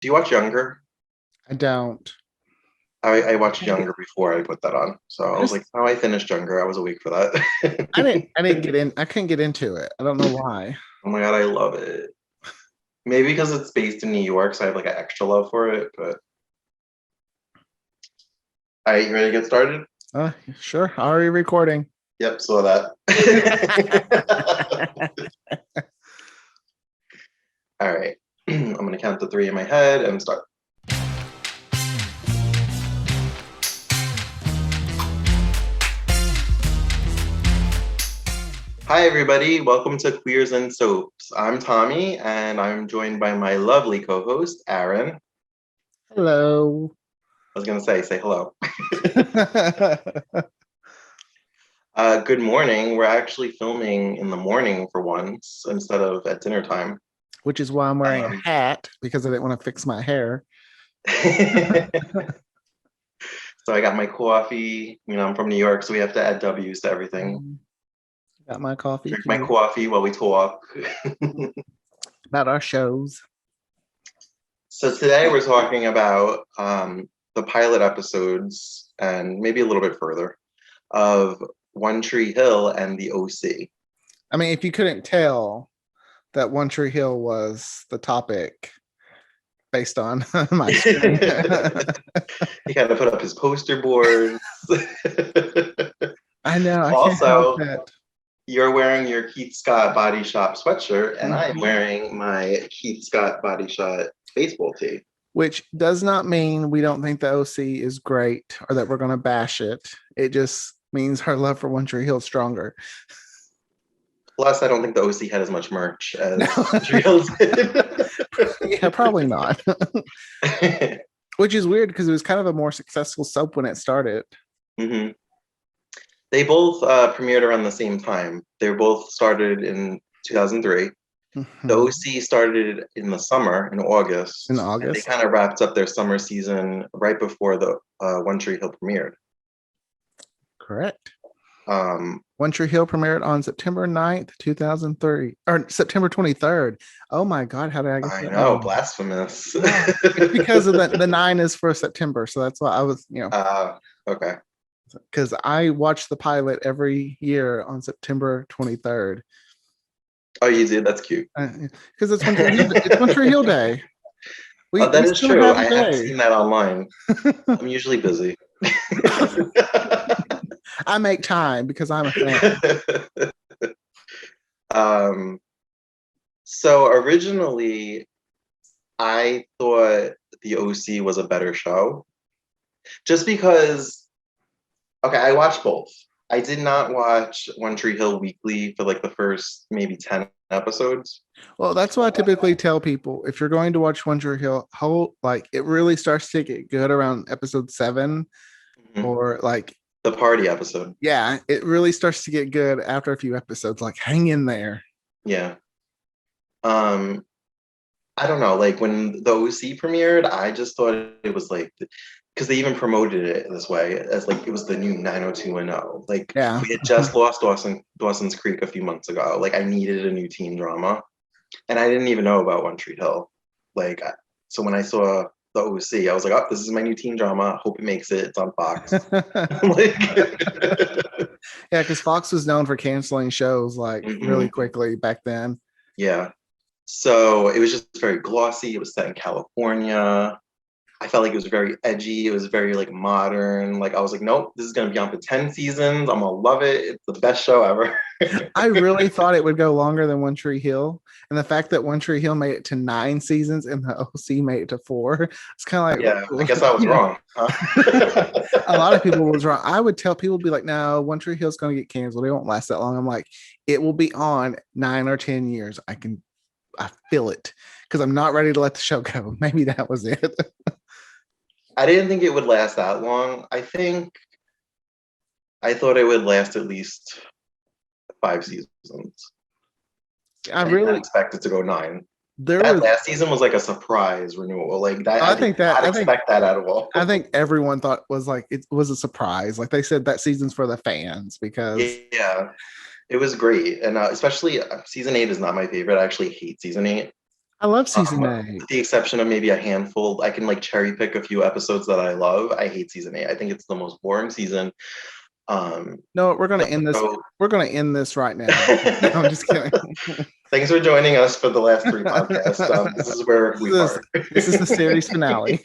Do you watch Younger? I don't. I watched Younger before I put that on. So I I was just like, oh, I finished Younger. I was awake for that. I didn't get in. I couldn't get into it. I don't know why. Oh my God, I love it. Maybe because it's based in New York, so I have like an extra love for it. But all right, you ready to get started? Sure. Already recording. Yep, saw that. All right. I'm gonna count to three in my head and start. Hi, everybody. Welcome to Queers and Soaps. I'm Tommy, and I'm joined by my lovely co-host, Aaron. Hello. I was gonna say hello. Good morning. We're actually filming in the morning for once instead of at dinner time. Which is why I'm wearing a hat because I didn't want to fix my hair. So I got my coffee. You know, I'm from New York, so we have to add W's to everything. Got my coffee. Drink my coffee while we talk. About our shows. So today we're talking about the pilot episodes and maybe a little bit further of One Tree Hill and the OC. I mean, if you couldn't tell that One Tree Hill was the topic based on my screen. He had to put up his poster boards. I know. I also, can't help it. You're wearing your Keith Scott Body Shop sweatshirt, and I'm wearing my Keith Scott Body Shop baseball tee. Which does not mean we don't think the OC is great or that we're going to bash it. It just means our love for One Tree Hill is stronger. Plus, I don't think the OC had as much merch as One Tree Hill did. Yeah, probably not. Which is weird because it was kind of a more successful soap when it started. Mm-hmm. They both premiered around the same time. They both started in 2003. Mm-hmm. The OC started in the summer, in August. In August. And they kind of wrapped up their summer season right before the One Tree Hill premiered. Correct. One Tree Hill premiered on September 9th, 2003, or September 23rd. Oh my God, how did I get that? I know, blasphemous. It's because of the 9 is for September, so that's why I was, okay. Because I watch the pilot every year on September 23rd. Oh, you did? That's cute. Because it's One Tree Hill Day. That is true. I have seen that online. I'm usually busy. I make time because I'm a fan. So originally, I thought the OC was a better show. Just because, okay, I watched both. I did not watch One Tree Hill weekly for like the first maybe 10 episodes. Well, that's what I typically tell people. If you're going to watch One Tree Hill, it really starts to get good around episode 7 or like the party episode. Yeah, it really starts to get good after a few episodes. Like, hang in there. Yeah. I don't know. Like when the OC premiered, I just thought it was like, because they even promoted it this way as like it was the new 90210. Like we had just lost Dawson's Creek a few months ago. Like I needed a new teen drama, and I didn't even know about One Tree Hill. Like so when I saw the OC, I was like, oh, this is my new teen drama. Hope it makes it. It's on Fox. Yeah, because Fox was known for canceling shows like really quickly back then. Yeah. So it was just very glossy. It was set in California. I felt like it was very edgy. It was very like modern. Like I was like, nope, this is gonna be on for 10 seasons. I'm gonna love it. It's the best show ever. I really thought it would go longer than One Tree Hill. And the fact that One Tree Hill made it to 9 seasons and the OC made it to 4, it's kind of like, yeah, I guess I was wrong. Huh? A lot of people was wrong. I would tell people, be like, no, One Tree Hill's going to get canceled. It won't last that long. I'm like, it will be on 9 or 10 years. I feel it because I'm not ready to let the show go. Maybe that was it. I didn't think it would last that long. I thought it would last at least 5 seasons. I really expected to go 9. Last season was like a surprise renewal. Like that, I did not expect that at all. I think everyone thought was like it was a surprise. Like they said that season's for the fans because it was great, and especially season 8 is not my favorite. I actually hate season 8. I love season 8. With the exception of maybe a handful. I can like cherry pick a few episodes that I love. I hate season 8. I think it's the most boring season. No, we're gonna end this. We're gonna end this right now. No, I'm just kidding. Thanks for joining us for the last 3 podcasts. This is where we are. This is the series finale.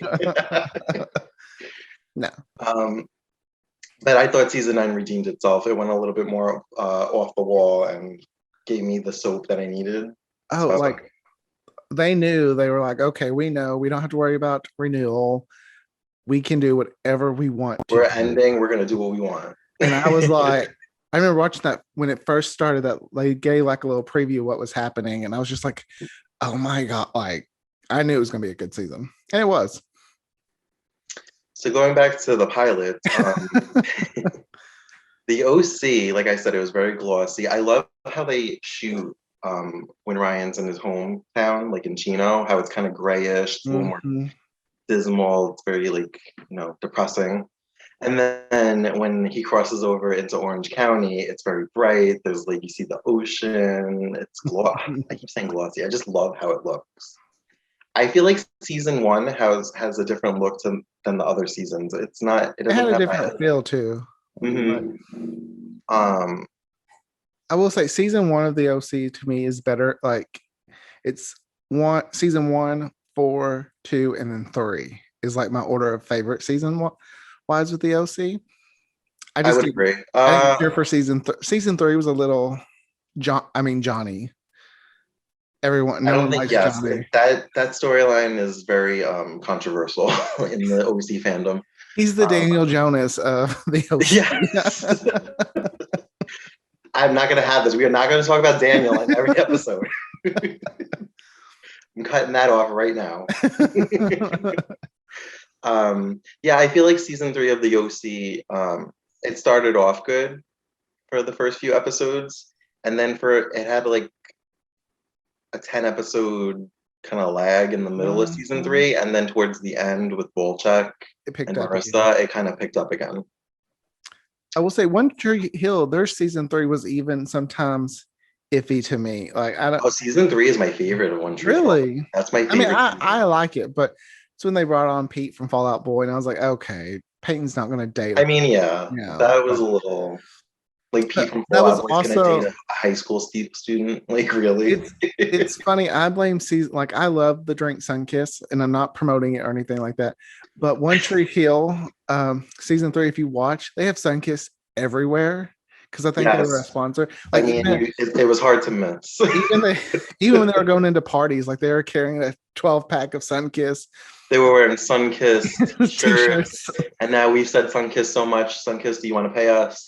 No. But I thought season 9 redeemed itself. It went a little bit more off the wall and gave me the soap that I needed. Oh, so, like they knew, they were like, okay, we know we don't have to worry about renewal. We can do whatever we want. We're ending. We're gonna do what we want. And I was like, I remember watching that when it first started, that they gave like a little preview of what was happening. And I was just like, oh my God, like I knew it was going to be a good season. And it was. So going back to the pilot, the OC, like I said, it was very glossy. I love how they shoot when Ryan's in his hometown, like in Chino, how it's kind of grayish, it's a little more dismal. It's very like, depressing. And then when he crosses over into Orange County, it's very bright. There's like, you see the ocean. It's glossy. I keep saying glossy. I just love how it looks. I feel like season 1 has a different look than the other seasons. It's not. It had a different feel too. Mm-hmm. I will say season 1 of the OC to me is better. Like it's season 1, 4, 2, and then 3 is like my order of favorite season 1. Wise with the OC. I would agree. I didn't care for season 3 was a little Johnny. Everyone, no one likes Johnny. That storyline is very controversial in the OC fandom. He's the Daniel Jonas of the OC. Yes. I'm not going to have this. We are not going to talk about Daniel in every episode. I'm cutting that off right now. I feel like season 3 of the OC, it started off good for the first few episodes, and then it had like a 10 episode kind of lag in the middle of season 3, and then towards the end with Volchek and Marissa, it kind of picked up again. I will say One Tree Hill, their season 3 was even sometimes iffy to me. Like season 3 is my favorite of One Tree Hill. Really? That's my favorite. I like it, but it's when they brought on Pete from Fall Out Boy, and I was like, okay, Peyton's not going to date him. That was a little like Pete from Fall Out Boy is going to date a high school student. Like, really? It's funny. I blame season. Like, I love the drink Sunkiss, and I'm not promoting it or anything like that. But One Tree Hill, season 3, if you watch, they have Sunkiss everywhere. Because I think they were a sponsor. Like, it was hard to miss. even when they were going into parties, like they were carrying a 12-pack of Sunkiss. They were wearing Sunkiss shirts, and now we've said Sunkiss so much. Sunkiss, do you want to pay us?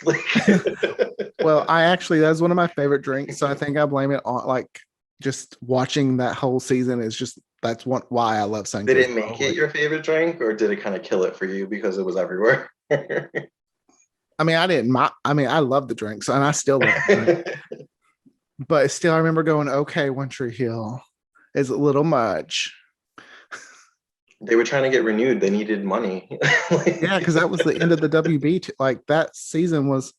Well, that's one of my favorite drinks. So I think I blame it on like just watching that whole season is just why I love Sunkiss. Did it make it your favorite drink, or did it kind of kill it for you because it was everywhere? I love the drinks, and I still love it. But still, I remember going, okay, One Tree Hill is a little much. They were trying to get renewed. They needed money. Yeah, because that was the end of the WB. Like that season was,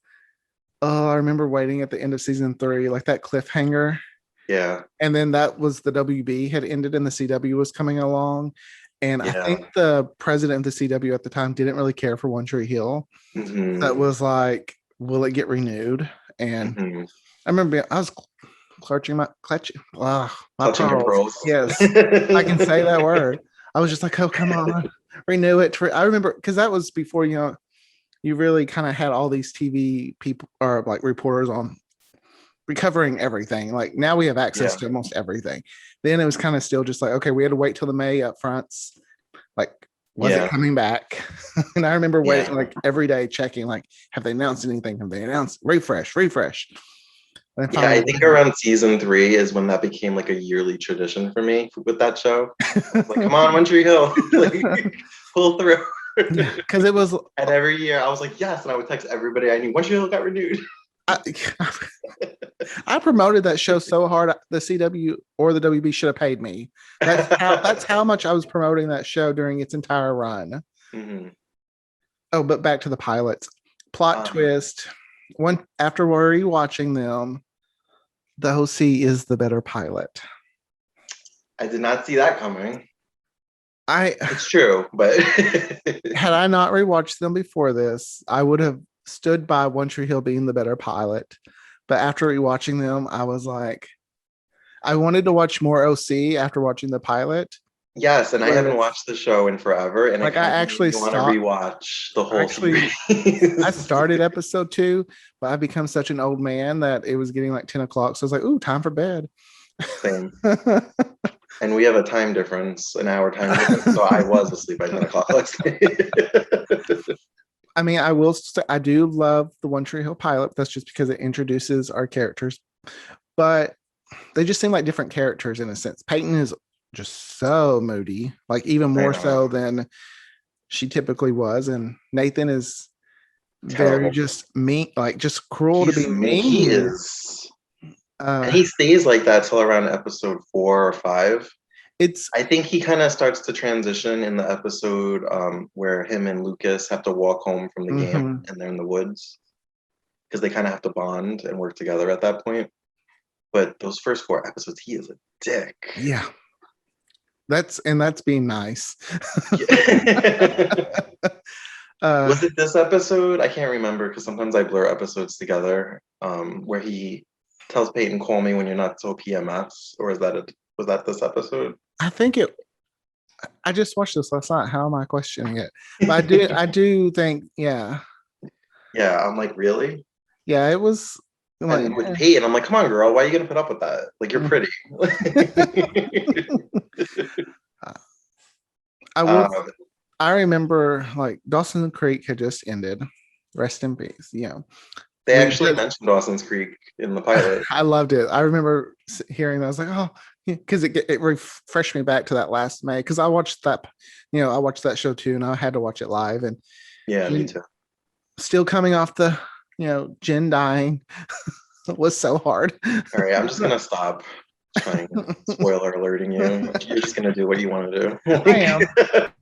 I remember waiting at the end of season 3, like that cliffhanger. Yeah. And then that was the WB had ended and the CW was coming along. And I think the president of the CW at the time didn't really care for One Tree Hill. Mm-hmm. That was like, will it get renewed? And I remember I was clutching my pearls. Yes, I can say that word. I was just like, oh, come on, renew it. I remember because that was before, you really kind of had all these TV people or like reporters on recovering everything. Like now we have access to almost everything. Then it was kind of still just like, okay, we had to wait till the May upfronts. Like, was it coming back? And I remember waiting like every day checking, like, have they announced anything? Have they announced refresh? I think around season 3 is when that became like a yearly tradition for me with that show. Like, come on, One Tree Hill, like, pull through. Because it was, and every year I was like, yes, and I would text everybody I knew, One Tree Hill got renewed. I promoted that show so hard. The CW or the WB should have paid me. That's how much I was promoting that show during its entire run. Mm-hmm. Oh, but back to the pilots. Plot twist. After rewatching them, the OC is the better pilot. I did not see that coming. It's It's true, but had I not rewatched them before this, I would have stood by One Tree Hill being the better pilot. But after rewatching them, I was like, I wanted to watch more OC after watching the pilot. yes, and I haven't watched the show in forever, and it like I kind of made actually me want to stopped. rewatch the whole Actually, I series. started episode 2, but I've become such an old man that it was getting like 10 o'clock. So I was like, ooh, time for bed. Same. And we have a time difference, an hour time difference. So I was asleep by 10 o'clock last night. I mean, I will say I do love the One Tree Hill pilot. That's just because it introduces our characters. But they just seem like different characters in a sense. Peyton is just so moody, like even more so than she typically was. And Nathan is very just mean, like just cruel to be mean. He is. And he stays like that till around episode 4 or 5. I think he kind of starts to transition in the episode where him and Lucas have to walk home from the game and they're in the woods because they kind of have to bond and work together at that point. But those first 4 episodes, he is a dick. Yeah. That's being nice. Was it this episode? I can't remember because sometimes I blur episodes together. Where he tells Peyton, "Call me when you're not so PMS," or was that this episode? I think I just watched this last night. How am I questioning it? But I do think, yeah. Yeah, I'm like, really? Yeah, it was. Like, and with Peyton, I'm like, come on, girl, why are you gonna put up with that? Like, you're pretty. I remember like Dawson's Creek had just ended. Rest in peace. They actually mentioned Dawson's Creek in the pilot. I loved it. I remember hearing that. I was like, oh, because it refreshed me back to that last May. Because I watched that, I watched that show too, and I had to watch it live. And yeah, me too. Still coming off the, Jen dying was so hard. All right, I'm just gonna stop trying spoiler alerting you. You're just gonna do what you want to do. I am.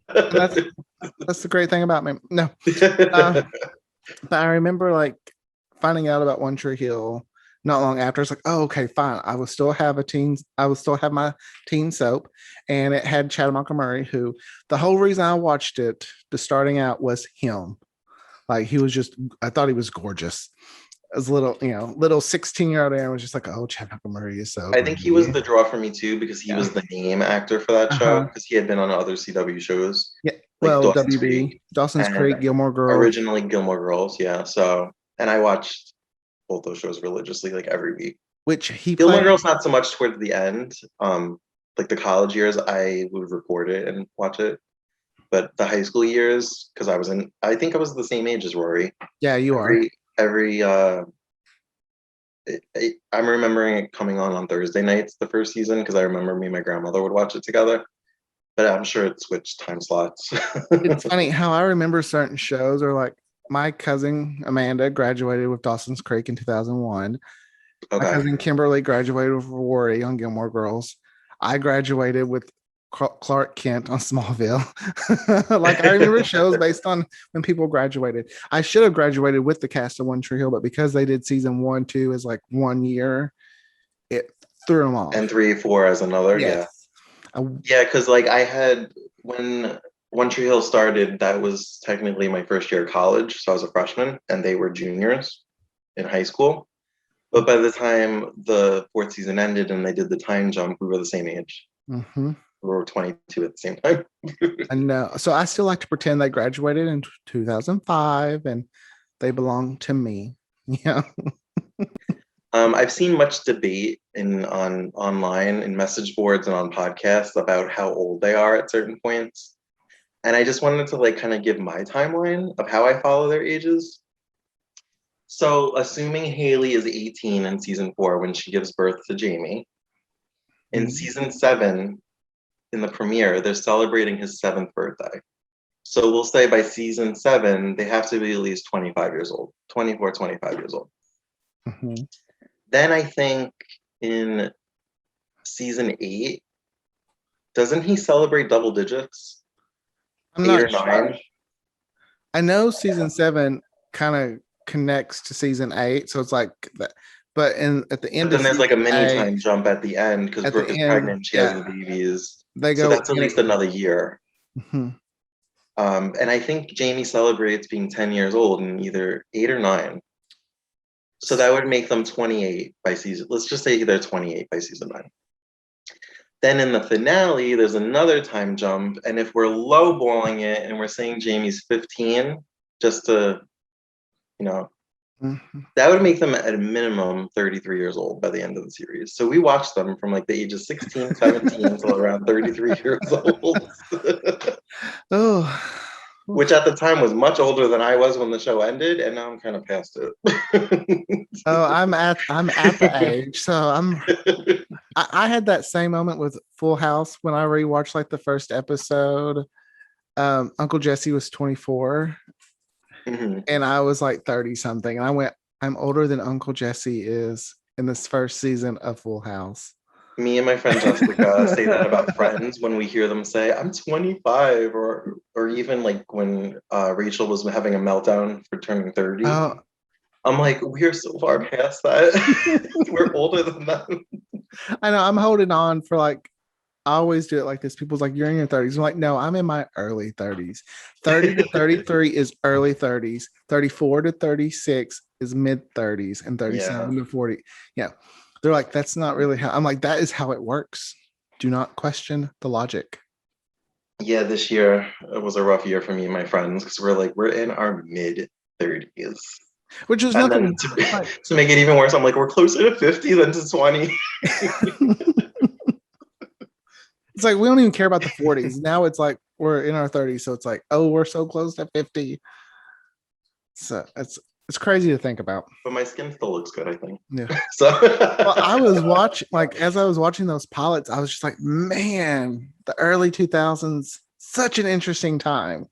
That's the great thing about me. No, but I remember like finding out about One Tree Hill not long after. It's like, oh, okay, fine. I will still have my teen soap, and it had Chad Montgomery, who the whole reason I watched it, the starting out was him. Like he was just, I thought he was gorgeous. As little 16-year-old Aaron was just like, oh, Chad Montgomery is so. I think he was the draw for me too because he was the name actor for that show because he had been on other CW shows. Yeah, like Dawson's Creek, Gilmore Girls. Originally Gilmore Girls, yeah. So, and I watched both those shows religiously, like every week. Which Gilmore Girls not so much towards the end. Like the college years, I would record it and watch it. But the high school years, because I think I was the same age as Rory. Yeah, you are. I'm remembering it coming on Thursday nights the first season because I remember me and my grandmother would watch it together. But I'm sure it switched time slots. It's funny how I remember certain shows are like my cousin Amanda graduated with Dawson's Creek in 2001. Okay. My cousin Kimberly graduated with Rory on Gilmore Girls. I graduated with Clark Kent on Smallville. Like I remember shows based on when people graduated. I should have graduated with the cast of One Tree Hill, but because they did season 1, 2 as like 1 year, it threw them off. And 3, 4 as another. Yes. Yeah, because like I had when One Tree Hill started, that was technically my first year of college, so I was a freshman, and they were juniors in high school. But by the time the 4th season ended and they did the time jump, we were the same age. Mm-hmm. We were 22 at the same time. I know. So I still like to pretend they graduated in 2005 and they belong to me. Yeah. I've seen much debate online in message boards and on podcasts about how old they are at certain points. And I just wanted to like kind of give my timeline of how I follow their ages. So assuming Haley is 18 in season 4 when she gives birth to Jamie, in season 7, in the premiere, they're celebrating his 7th birthday. So we'll say by season 7, they have to be at least 25 years old, 24, 25 years old. Mm-hmm. Then I think in season 8, doesn't he celebrate double digits? I'm 8 or 9? I know season 7 kind of connects to season 8. So it's like But at the end But then of there's like a season mini A, time jump at the end because at the Brooke is end, pregnant. She has the yeah, babies. they So go that's at in least it. another year. Mhm. And I think Jamie celebrates being 10 years old in either 8 or 9. So that would make them 28 by season. Let's just say they're 28 by season 9. Then in the finale, there's another time jump. And if we're lowballing it and we're saying Jamie's 15, just to, you know, that would make them at a minimum 33 years old by the end of the series. So we watched them from like the ages 16, 17 until around 33 years old. Oh, Which at the time was much older than I was when the show ended, and now I'm kind of past it. oh, I'm at the age, so I had that same moment with Full House when I rewatched like the first episode. Uncle Jesse was 24 and I was like 30 something. And I went, I'm older than Uncle Jesse is in this first season of Full House. Me and my friend Jessica say that about friends when we hear them say, I'm 25, or even like when Rachel was having a meltdown for turning 30. Oh, I'm like, we're so far past that. We're older than them. I know. I'm holding on for like, I always do it like this. People's like, you're in your 30s. I'm like, no, I'm in my early 30s. 30 to 33 is early 30s. 34 to 36 is mid 30s, and 37 to 40. Yeah. They're like, that's not really how. I'm like, that is how it works. Do not question the logic. Yeah, this year it was a rough year for me and my friends because we're in our mid 30s. Which is And nothing. then to make it even worse, I'm like, we're closer to 50 than to 20. It's like we don't even care about the 40s. Now it's like we're in our 30s. So it's like, oh, we're so close to 50. So it's crazy to think about. But my skin still looks good, I think. Yeah. So well, I was watching, like, as I was watching those pilots, I was just like, man, the early 2000s, such an interesting time.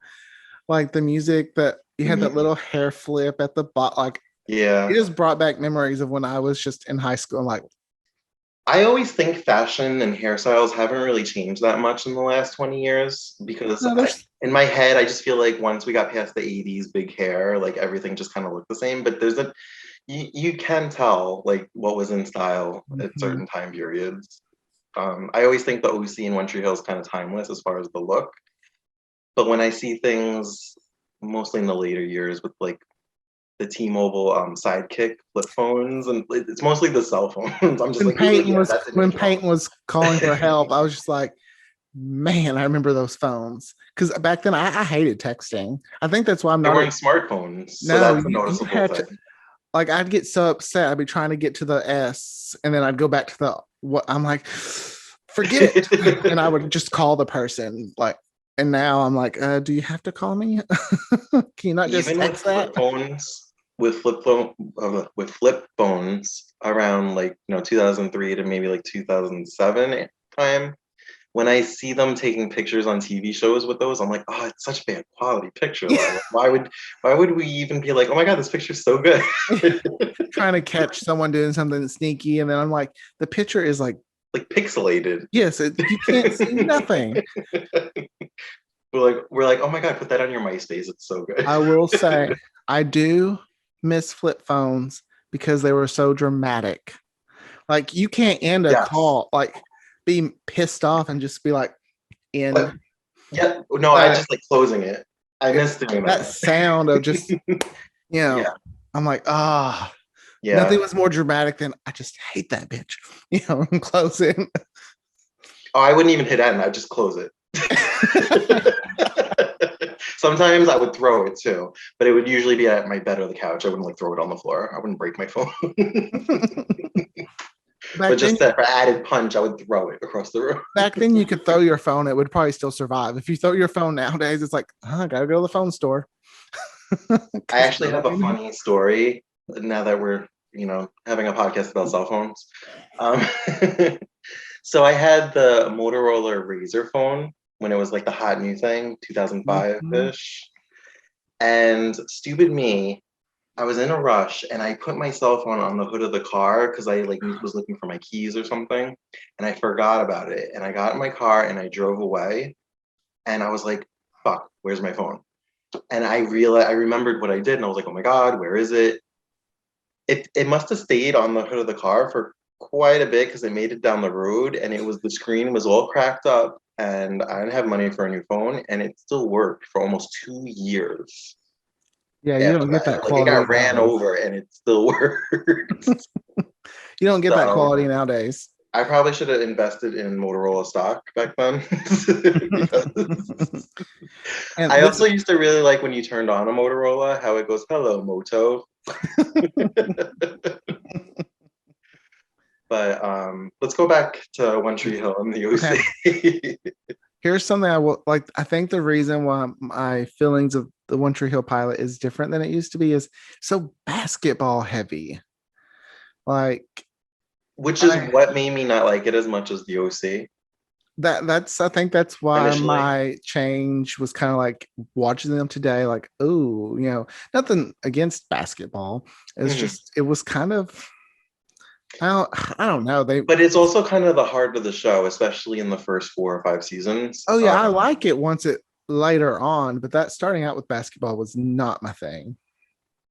Like the music that you had that little hair flip at the bottom, like, yeah, it just brought back memories of when I was just in high school. I'm like, I always think fashion and hairstyles haven't really changed that much in the last 20 years because no, in my head, I just feel like once we got past the 80s big hair, like everything just kind of looked the same. But you can tell like what was in style at certain time periods. I always think the OC in One Tree Hill is kind of timeless as far as the look. But when I see things mostly in the later years with like the T-Mobile Sidekick flip phones, and it's mostly the cell phones. I'm just when like, yeah, Peyton was calling for help, I was just like, man, I remember those phones because back then I hated texting. I think that's why I'm not. They not. weren't smartphones, so No, that's a noticeable had thing. to, like, I'd get so upset. I'd be trying to get to the S, and then I'd go back to the what. I'm like, forget it, and I would just call the person. Like, and now I'm like, do you have to call me? Can you not just even text with that? flip phones? With flip phones around like 2003 to maybe like 2007 time, when I see them taking pictures on TV shows with those, I'm like, oh, it's such bad quality picture. Like, why would we even be like, oh my god, this picture's so good? Trying to catch someone doing something sneaky, and then I'm like, the picture is like pixelated. Yes, you can't see nothing. We're like, oh my god, put that on your MySpace. It's so good. I will say, I do miss flip phones because they were so dramatic. Like you can't end a call, like be pissed off and just be like, "In." Yeah, no, I just like closing it. I miss doing that sound of just, Yeah. I'm like, yeah. Nothing was more dramatic than I just hate that bitch. Close it. Oh, I wouldn't even hit end. I'd just close it. Sometimes I would throw it too, but it would usually be at my bed or the couch. I wouldn't like throw it on the floor. I wouldn't break my phone. But just that for added punch, I would throw it across the room. Back then, you could throw your phone; it would probably still survive. If you throw your phone nowadays, it's like, I gotta go to the phone store. I actually have a funny story now that we're having a podcast about cell phones. So I had the Motorola Razr phone when it was like the hot new thing, 2005-ish. And stupid me, I was in a rush and I put my cell phone on the hood of the car because I was looking for my keys or something, and I forgot about it. And I got in my car and I drove away, and I was like, "Fuck, where's my phone?" And I remembered what I did, and I was like, "Oh my god, where is it?" it must have stayed on the hood of the car for quite a bit because it made it down the road, and it was the screen was all cracked up, and I didn't have money for a new phone, and it still worked for almost 2 years Yeah, you after don't get that that. Like it quality got ran nowadays. over, and it still worked. You don't get that So quality nowadays. I probably should have invested in Motorola stock back then. Because And I this also used to really like when you turned on a Motorola, how it goes, "Hello, Moto." But let's go back to One Tree Hill and the okay. OC. Here's something I will like. I think the reason why my feelings of the One Tree Hill pilot is different than it used to be is so basketball heavy. Like Which is what made me not like it as much as the OC that's I think that's why initially. my change was kind of like watching them today, like, oh, nothing against basketball. It's Mhm. just it was kind of I don't know. But it's also kind of the heart of the show, especially in the first 4 or 5 seasons. Oh yeah, I like it once it later on, but that starting out with basketball was not my thing.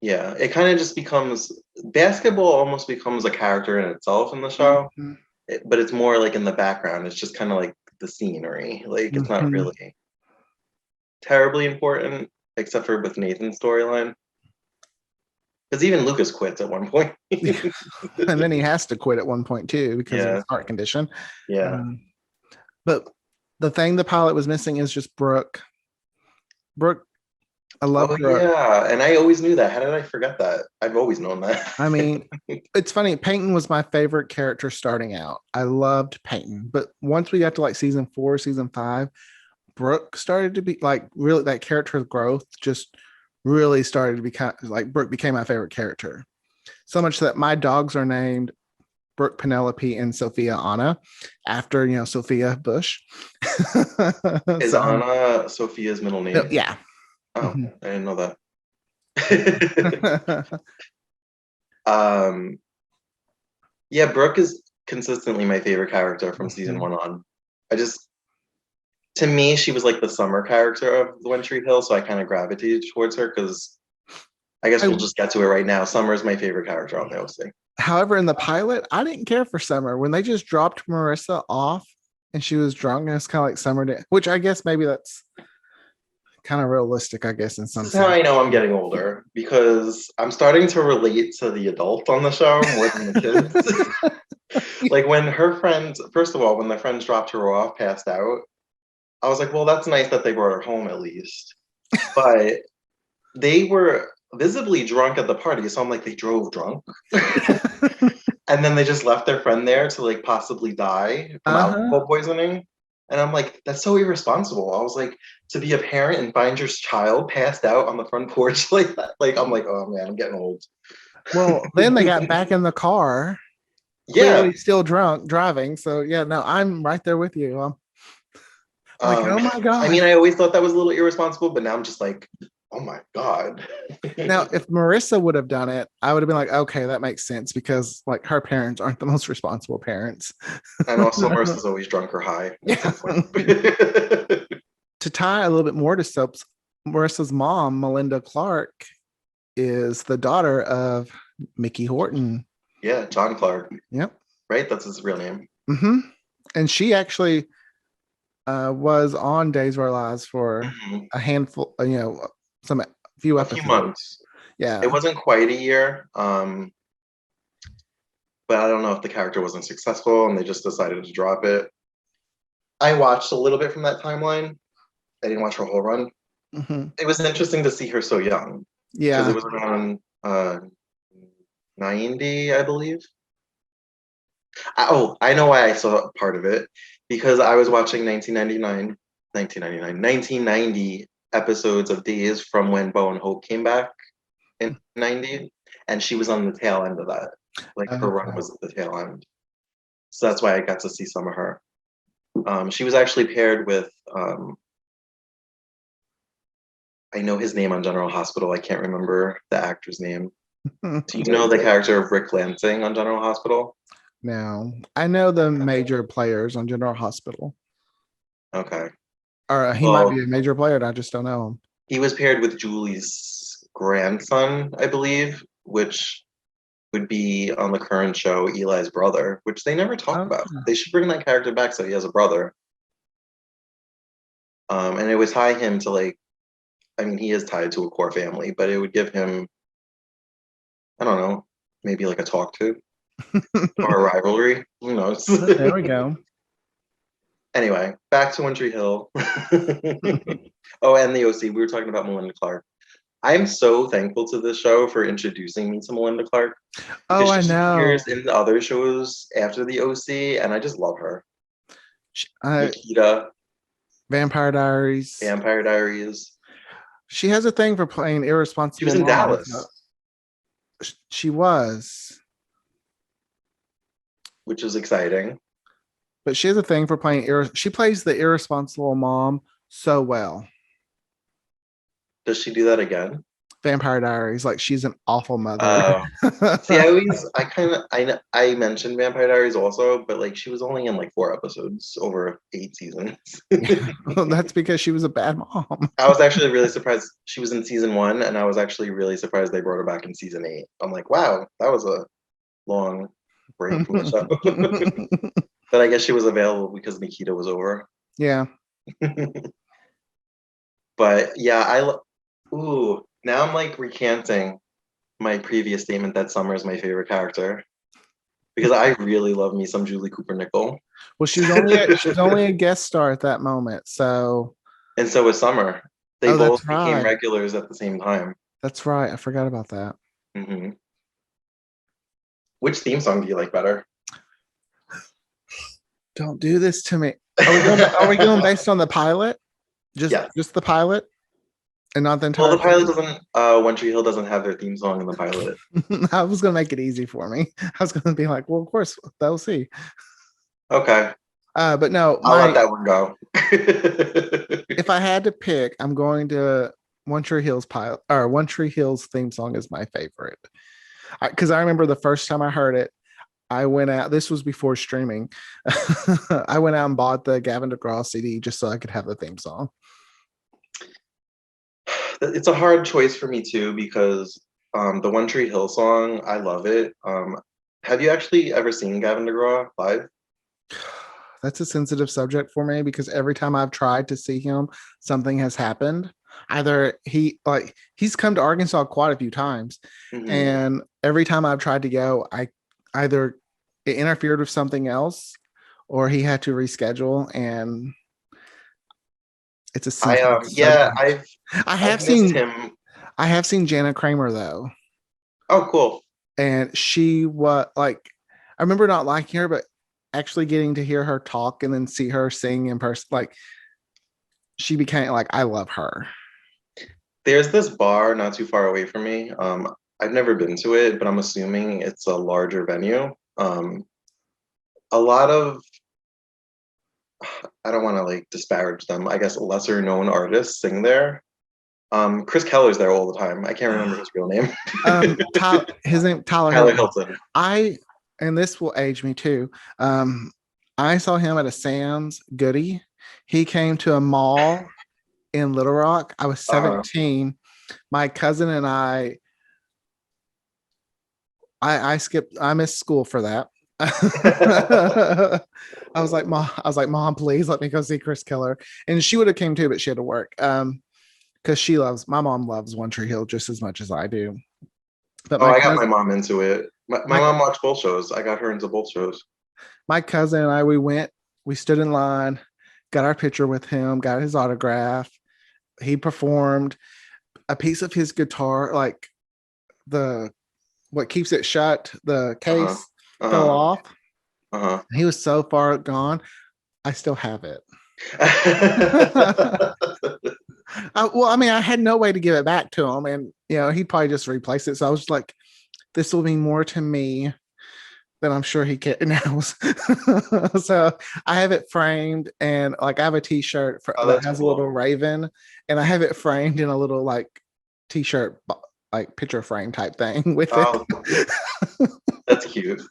Yeah, it kind of just becomes basketball almost becomes a character in itself in the show, Mhm. but it's more like in the background. It's just kind of like the scenery. Like it's not Mhm. really terribly important, except for with Nathan's storyline. Because even Lucas quits at one point. And then he has to quit at one point too because of his Yeah, heart condition. yeah. Um, but the thing the pilot was missing is just Brooke. Brooke, I Oh loved her. yeah, and I always knew that. How did I forget that? I've always known that. I mean, it's funny. Peyton was my favorite character starting out. I loved Peyton, but once we got to like season 4, season 5, Brooke started to be like really that character's growth just really started to become like Brooke became my favorite character. So much that my dogs are named Brooke Penelope and Sophia Anna after Sophia Bush. Is So Anna Sophia's middle name? yeah. Oh, Mhm. I didn't know that. um, yeah, Brooke is consistently my favorite character from season Mhm. one on. I just, to me, she was like the summer character of the One Tree Hill, so I kind of gravitated towards her because I guess I, we'll just get to it right now. Summer is my favorite character on the OC. however, in the pilot, I didn't care for Summer when they just dropped Marissa off and she was drunk, and it's kind of like Summer did, which I guess maybe that's kind of realistic, I guess, in some This is how sense. I know I'm getting older because I'm starting to relate to the adult on the show more than the kids. Like when her friends, first of all, when the friends dropped her off, passed out, I was like, well, that's nice that they brought her home at least. But they were visibly drunk at the party, so I'm like, they drove drunk. And then they just left their friend there to like possibly die from Uh-huh. alcohol poisoning. And I'm like, that's so irresponsible. I was like, to be a parent and find your child passed out on the front porch like that. Like, I'm like, oh man, I'm getting old. Well, then they got back in the car, Yeah. clearly still drunk, driving. So yeah, no, I'm right there with you. I'm like, Um, oh my I mean, god. I always thought that was a little irresponsible, but now I'm just like, oh my God. Now, if Marissa would have done it, I would have been like, okay, that makes sense because like her parents aren't the most responsible parents. And also, Marissa's always drunk or high at Yeah. some point. To tie a little bit more to Soaps, Marissa's mom, Melinda Clark, is the daughter of Mickey Horton. Yeah, John Clark, Yep. right? That's his real name. Hmm. And she actually was on Days of Our Lives for Mhm. a handful, some few A few episodes. months. It Yeah. wasn't quite a year, but I don't know if the character wasn't successful and they just decided to drop it. I watched a little bit from that timeline. I didn't watch her whole run. Hmm. It was interesting to see her so young because it Yeah. was around 90, I believe. Oh, I know why I saw part of it because I was watching 1990 episodes of Days from when Bo and Hope came back in 90, and she was on the tail end of that. Like her run Okay. was at the tail end. So that's why I got to see some of her. She was actually paired with, I know his name on General Hospital. I can't remember the actor's name. Do you know the character of Rick Lansing on General Hospital? Now, I know the major players on General Hospital, Okay. or he might be Well, a major player, and I just don't know him. he was paired with Julie's grandson, I believe, which would be on the current show Eli's brother, which they never talk about. They should bring that character back so he has a brother. And it would tie him to like, I mean, he is tied to a core family, but it would give him, I don't know, maybe like a talk to or a rivalry. Who knows? There we go. Anyway, back to One Tree Hill. Oh, and the OC. We were talking about Melinda Clarke. I'm so thankful to this show for introducing me to Melinda Clarke. Oh, I know. She appears in the other shows after the OC, and I just love her. Nikita. Vampire Diaries. Vampire Diaries. She has a thing for playing irresponsible. She was in Dallas. She was. Which is exciting. But she has a thing for playing she plays the irresponsible mom so well. Does she do that again? Vampire Diaries, like she's an awful mother. See, I mentioned Vampire Diaries also, but like she was only in like 4 episodes over 8 seasons. Well, that's because she was a bad mom. I was actually really surprised she was in season 1, and I was actually really surprised they brought her back in season 8. I'm like, wow, that was a long break from the show. But I guess she was available because Nikita was over. Yeah. But yeah, now I'm like recanting my previous statement that Summer is my favorite character, because I really love me some Julie Cooper Nickel. Well, she's only a guest star at that moment, so. And so was Summer. They both became regulars at the same time. That's right. I forgot about that. Mm-hmm. Which theme song do you like better? Don't do this to me. Are we going based on the pilot? Just the pilot, and not the entire. Well, the pilot doesn't. One Tree Hill doesn't have their theme song in the pilot. I was gonna make it easy for me. I was gonna be like, well, of course they'll see. Okay. But no, I'll let that one go. If I had to pick, I'm going to One Tree Hill's pilot, or One Tree Hill's theme song is my favorite. Because I remember the first time I heard it, I went out. This was before streaming. I went out and bought the Gavin DeGraw CD just so I could have the theme song. It's a hard choice for me too, because the One Tree Hill song, I love it. Have you actually ever seen Gavin DeGraw live? That's a sensitive subject for me, because every time I've tried to see him, something has happened. Either he's come to Arkansas quite a few times, and every time I've tried to go, either it interfered with something else, or he had to reschedule, and it's a sensitive subject. I have seen him. I have seen Jana Kramer though. Oh, cool. And she was like, I remember not liking her, but actually getting to hear her talk and then see her sing in person, like she became like, I love her. There's this bar not too far away from me. I've never been to it, but I'm assuming it's a larger venue. A lot of, I don't want to like disparage them, I guess lesser known artists sing there. Chris Keller's there all the time. I can't remember his real name. His name Tyler Hilton. And this will age me too. I saw him at a Sam's Goody. He came to a mall in Little Rock. I was 17. My cousin and I missed school for that. I was like, Mom, please let me go see Chris Keller. And she would have came too, but she had to work. Because my mom loves One Tree Hill just as much as I do. But I got my mom into it. My mom watched both shows. I got her into both shows. My cousin and I, we stood in line, got our picture with him, got his autograph. He performed a piece of his guitar, like what keeps it shut, the case fell off. He was so far gone. I still have it. Well, I mean, I had no way to give it back to him, and he'd probably just replace it. So I was like, this will mean more to me than I'm sure he knows. So I have it framed, and like I have a T-shirt that has a little raven, and I have it framed in a little like T-shirt like picture frame type thing with it. That's cute.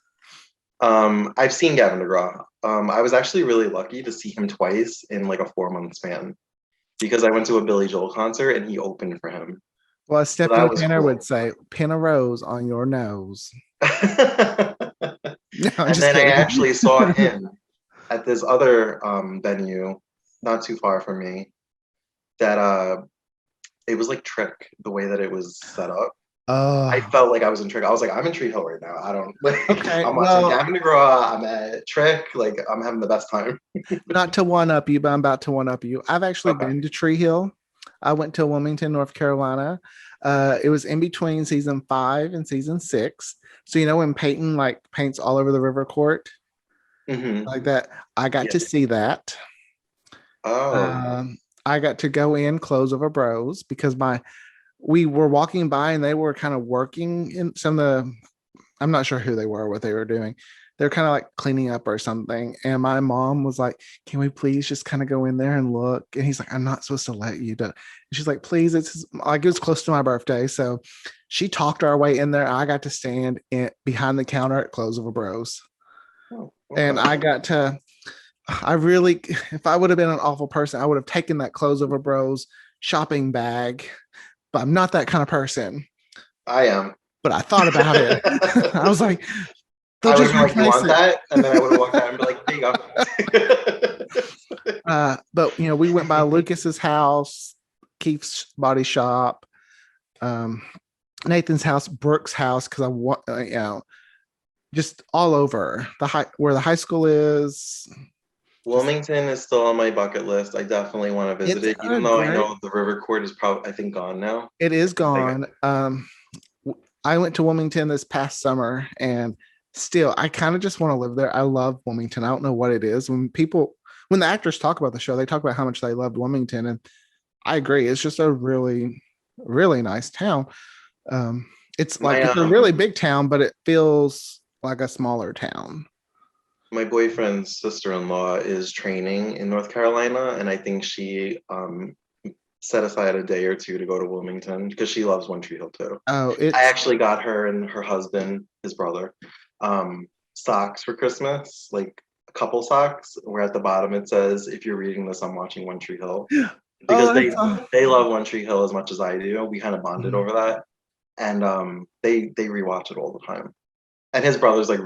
I've seen Gavin DeGraw. I was actually really lucky to see him twice in like a 4-month span, because I went to a Billy Joel concert and he opened for him. Well, as Stephanie Pinner would say, pin a rose on your nose. No, I'm And just then I kidding. actually saw him at this other venue not too far from me that it was like Trick the way that it was set up. I Oh, felt like I was in Trick. I was like, I'm in Tree Hill right now. I don't like okay. I'm watching Well, Gavin DeGraw, I'm at Trick, like I'm having the best time. not to one up you, but I'm about to one up you. I've actually Okay. been to Tree Hill. I went to Wilmington, North Carolina. It was in between season 5 and season 6. So you know when Peyton like paints all over the river court Hmm. like that, I got Yeah. to see that. Oh. I got to go in clothes over bros because my we were walking by and they were kind of working in some of the I'm not sure who they were, what they were doing. They're kind of like cleaning up or something. And my mom was like, can we please just kind of go in there and look? And he's like, I'm not supposed to let you do. And she's like, please, it's like it was close to my birthday. So she talked our way in there. I got to stand behind the counter at Clothes Over Bros. Oh, And okay. I got to, I really, if I would have been an awful person, I would have taken that Clothes Over Bros shopping bag, but I'm not that kind of person. I am. But I thought about it. I was like, they'll I would have just been like, you replace want it. that? And then I would have walked out and be like, there you go. But we went by Lucas's house, Keith's body shop, um, Nathan's house, Brooke's house, because I want, just all over the high where the high school is. Just Wilmington is still on my bucket list. I definitely want to visit it's it, a even though I great. know the River Court is probably, I think, gone now. It is I think gone. I went to Wilmington this past summer, and still, I kind of just want to live there. I love Wilmington. I don't know what it is. When the actors talk about the show, they talk about how much they loved Wilmington, and I agree. It's just a really, really nice town. It's like my it's a really big town, but it feels like a smaller town. my boyfriend's sister-in-law is training in North Carolina, and I think she set aside a day or two to go to Wilmington because she loves One Tree Hill too. Oh, I it's actually got her and her husband, his brother, socks for Christmas, like a couple socks, where at the bottom it says, "If you're reading this, I'm watching One Tree Hill," because oh, they love One Tree Hill as much as I do. We kind of bonded Mhm. over that, and they rewatch it all the time. And his brother's like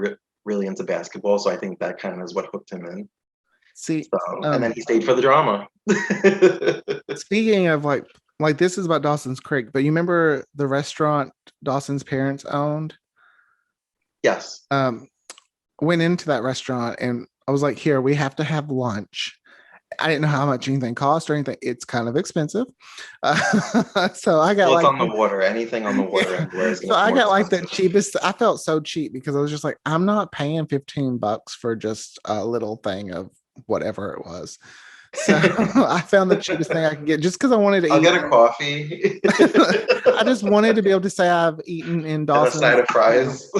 really into basketball, so I think that kind of is what hooked him in. See, So, and then he stayed for the drama. speaking of like this is about Dawson's Creek, but you remember the restaurant Dawson's parents owned? Yes. Um, went into that restaurant and I was like, here, we have to have lunch. I didn't know how much anything cost or anything. It's kind of expensive. So I got Well, it's like, on the water. Anything on the water yeah. anywhere is So gonna be I more got like the expensive. cheapest. I felt so cheap because I was just like, I'm not paying $15 for just a little thing of whatever it was. So I found the cheapest thing I could get just because I wanted to I'll eat. get a coffee I just wanted to be able to say I've eaten in and a Dawson's. side of fries.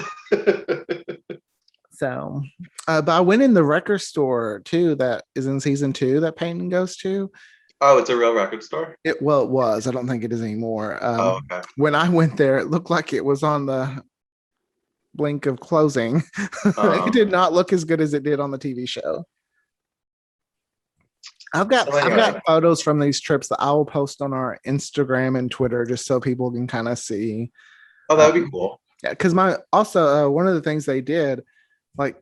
So, but I went in the record store too. That is in season 2 that Peyton goes to. Oh, it's a real record store? It was. I don't think it is anymore. Oh, okay. When I went there, it looked like it was on the blink of closing. It Um, did not look as good as it did on the TV show. so I've anyway, got photos from these trips that I will post on our Instagram and Twitter just so people can kind of see. oh, that would be Um, cool. yeah, because my also one of the things they did, like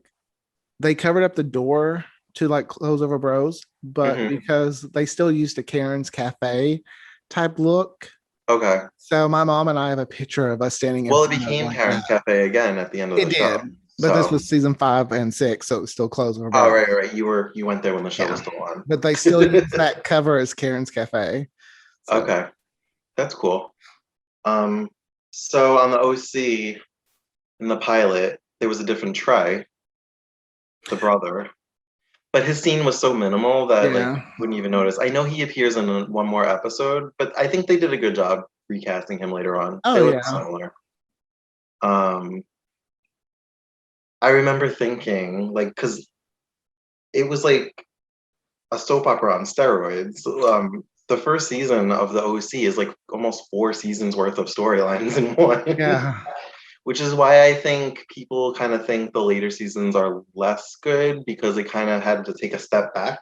they covered up the door to like Clothes Over Bros, but Hmm. because they still used a Karen's Cafe type look. Okay. So my mom and I have a picture of us standing in Well, it front of became like that. Karen's Cafe again at the end of It the show. did, but this So, was season 5 and 6, so it was still Clothes Over oh, Bros. right. You went there when the show was Yeah, still on. but they still use that cover as Karen's Cafe. So Okay, that's cool. Um, so on the OC in the pilot, there was a different Trey, the brother, but his scene was so minimal that like yeah. you wouldn't even notice. I know he appears in one more episode, but I think they did a good job recasting him later on. Oh They look yeah. similar. Um, I remember thinking like because it was like a soap opera on steroids. The first season of the OC is like almost 4 seasons worth of storylines in one, Yeah. which is why I think people kind of think the later seasons are less good because they kind of had to take a step back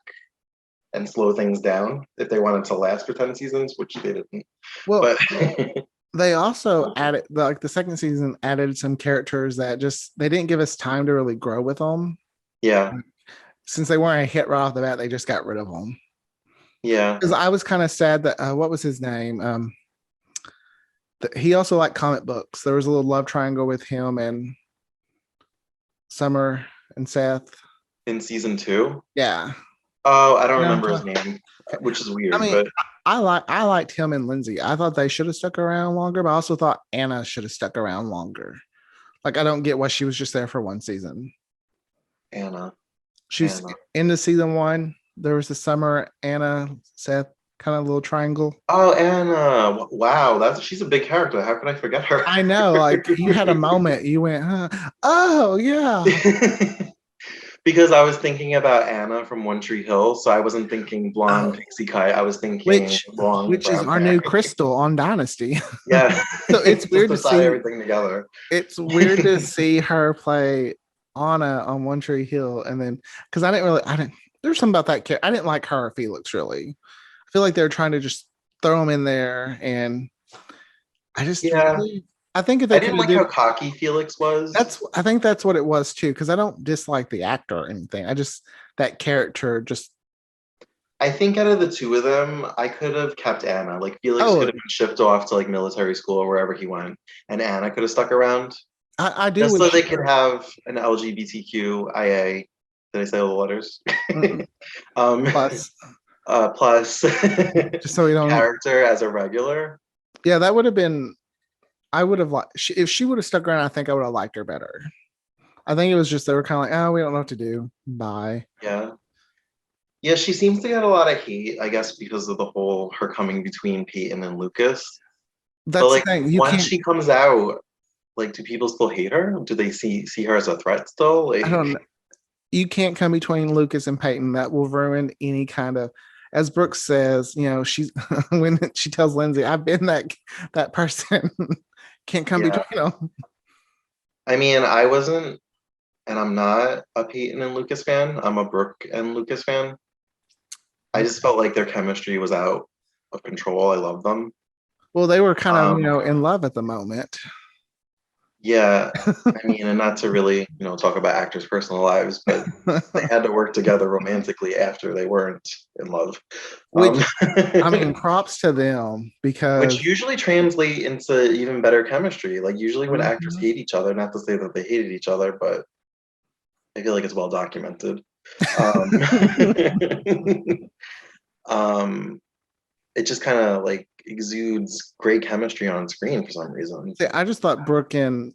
and slow things down if they wanted to last for 10 seasons, which they didn't. Well, But They also added like the second season added some characters that just they didn't give us time to really grow with them. Yeah. Since they weren't a hit right off the bat, they just got rid of them. Yeah. Because I was kind of sad that what was his name? He also liked comic books. There was a little love triangle with him and Summer and Seth. In season 2? Yeah. Oh, I don't You know, remember his name, which is I weird, mean, but I liked him and Lindsay. I thought they should have stuck around longer, but I also thought Anna should have stuck around longer. Like I don't get why she was just there for one season. Anna. She's into season 1. There was the Summer, Anna, Seth kind of little triangle. Oh, Anna. Wow, she's a big character. How could I forget her? I know, like you had a moment, you went, huh? Oh yeah. Because I was thinking about Anna from One Tree Hill, so I wasn't thinking blonde pixie cut. I was thinking which is our new Crystal on Dynasty. Yeah. So it's weird to see everything together. It's weird to see her play Anna on One Tree Hill, and then because I didn't. There's something about that character. I didn't like her or Felix really. I feel like they're trying to just throw them in there, and I just really, I think if they I didn't like how cocky Felix was. I think that's what it was too. Because I don't dislike the actor or anything. I just that character just. I think out of the two of them, I could have kept Anna. Like Felix could have been shipped off to like military school or wherever he went, and Anna could have stuck around. I do. Just so they could have an LGBTQIA. Did I say all the letters? Plus just so you don't character as a regular. Yeah, that would have been. I would have liked if she would have stuck around. I think I would have liked her better. I think it was just they were kind of like, oh, we don't know what to do. Bye. Yeah. Yeah, she seems to get a lot of hate, I guess, because of the whole her coming between Peyton and Lucas. That's but, like, the thing. Once she comes out, like, do people still hate her? Do they see her as a threat still? Like, I don't know. You can't come between Lucas and Peyton. That will ruin any kind of. As Brooke says, you know, she's when she tells Lindsay, "I've been that person." Can't come between them. I mean, I wasn't, and I'm not a Peyton and Lucas fan. I'm a Brooke and Lucas fan. I just felt like their chemistry was out of control. I love them. Well, they were kind of, in love at the moment. Yeah. I mean, and not to really, talk about actors' personal lives, but they had to work together romantically after they weren't in love. Which, I mean, props to them because... Which usually translate into even better chemistry. Like, usually when actors hate each other, not to say that they hated each other, but I feel like it's well documented. It just kind of like exudes great chemistry on screen for some reason. See, I just thought Brooke and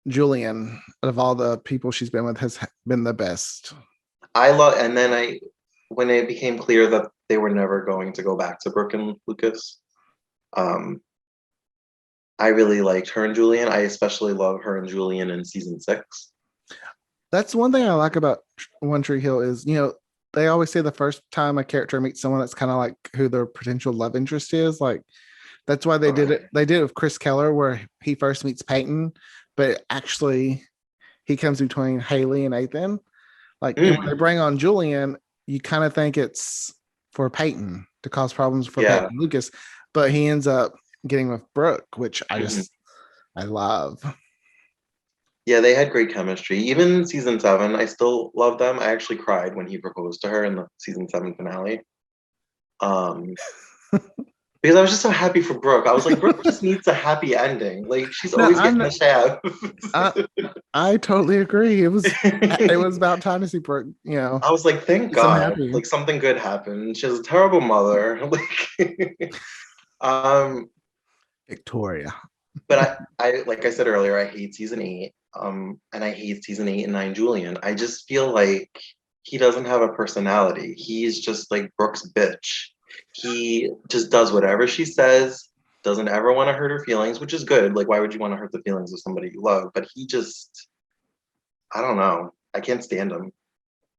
Julian, of all the people she's been with, has been the best. And then when it became clear that they were never going to go back to Brooke and Lucas, I really liked her and Julian. I especially love her and Julian in season 6. That's one thing I like about One Tree Hill is, they always say the first time a character meets someone that's kind of like who their potential love interest is. Like, that's why they did it. They did it with Chris Keller, where he first meets Peyton, but actually he comes between Haley and Ethan. Like, when they bring on Julian, you kind of think it's for Peyton to cause problems for Peyton and Lucas, but he ends up getting with Brooke, which I love. Yeah, they had great chemistry. Even season 7, I still love them. I actually cried when he proposed to her in the season 7 finale. Because I was just so happy for Brooke. I was like, Brooke just needs a happy ending. Like, she's always getting a shaft. I totally agree. It was about time to see Brooke, I was like, thank God. Like, something good happened. She has a terrible mother. Victoria. But I like I said earlier, I hate season 8. And I hate season 8 and 9 Julian. I just feel like he doesn't have a personality. He's just like Brooke's bitch. He just does whatever she says, doesn't ever want to hurt her feelings, which is good. Like, why would you want to hurt the feelings of somebody you love? But he just, I don't know. I can't stand him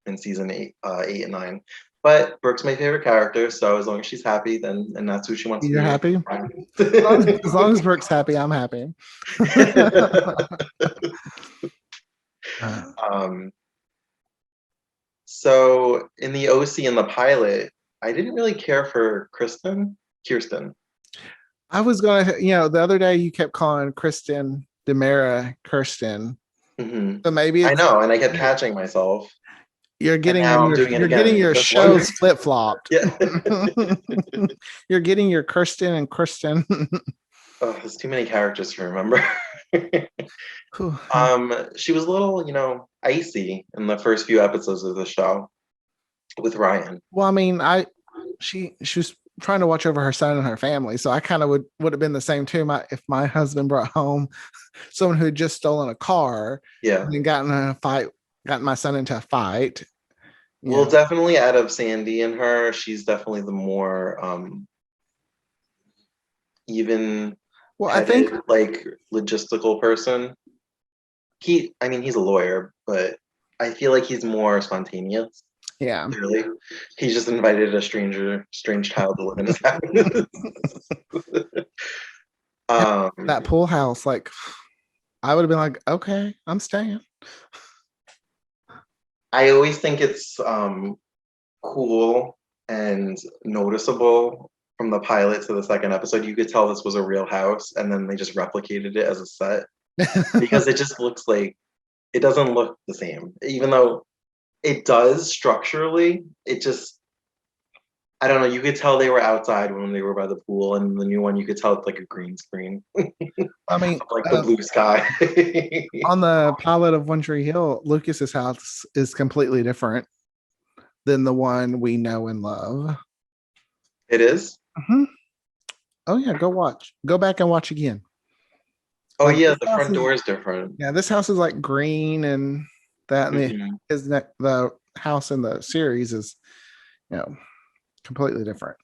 in season 8 and 9. But Brooke's my favorite character, so as long as she's happy, and that's who she wants to be. You're happy? As long as Brooke's happy, I'm happy. So in the OC and the pilot, I didn't really care for Kirsten. I was gonna, the other day you kept calling Kristen Demara Kirsten, Mm-hmm. so maybe I it's know, and I kept catching myself. you're And getting now I'm your doing it you're getting again your with this one. shows flip flopped. Yeah. You're getting your Kirsten and Kristen. Oh, there's too many characters to remember. Whew. She was a little, icy in the first few episodes of the show with Ryan. Well, I mean, she was trying to watch over her son and her family, so I kind of would have been the same too. If my husband brought home someone who had just stolen a car, Yeah. and gotten my son into a fight. Well, definitely out of Sandy and her, she's definitely the more even Well, I headed, think like logistical person. He's a lawyer, but I feel like he's more spontaneous. Yeah. Clearly, he just invited a strange child to live in his house. That pool house, like, I would have been like, okay, I'm staying. I always think it's cool and noticeable from the pilot to the second episode. You could tell this was a real house, and then they just replicated it as a set because it just looks like it doesn't look the same, even though it does structurally. It just, I don't know. You could tell they were outside when they were by the pool, and the new one you could tell it's like a green screen. I mean, like the blue sky. On the pilot of One Tree Hill, Lucas's house is completely different than the one we know and love. It is? Mm-hmm. Oh yeah, go back and watch again. Oh yeah, the front door is different. Yeah, this house is like green, and that the house in the series is, completely different.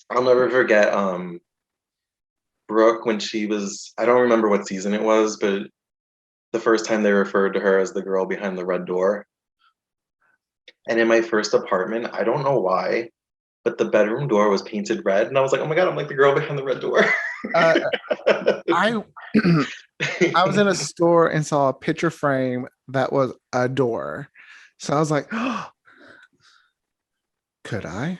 I'll never forget Brooke when she was, I don't remember what season it was, but the first time they referred to her as the girl behind the red door. And in my first apartment, I don't know why, but the bedroom door was painted red, and I was like, "Oh my god, I'm like the girl behind the red door." I I was in a store and saw a picture frame that was a door, so I was like, oh, "Could I?"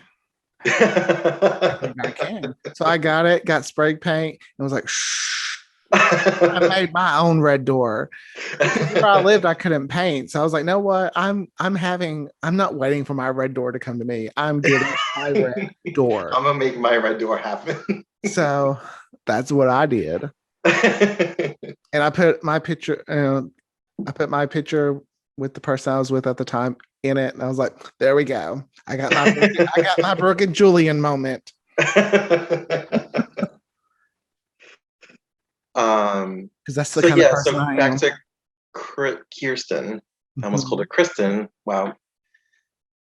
I think I can. So I got it, got spray paint, and was like, "Shh." I made my own red door. Where I lived, I couldn't paint, so I was like, "No, what? I'm not waiting for my red door to come to me. I'm getting my red door. I'm gonna make my red door happen." So that's what I did, and I put my picture. I put my picture with the person I was with at the time in it, and I was like, "There we go. I got my Brooke and Julian moment." Because that's the kind of person I am. Back to Kirsten. I almost called her Kristen. Wow.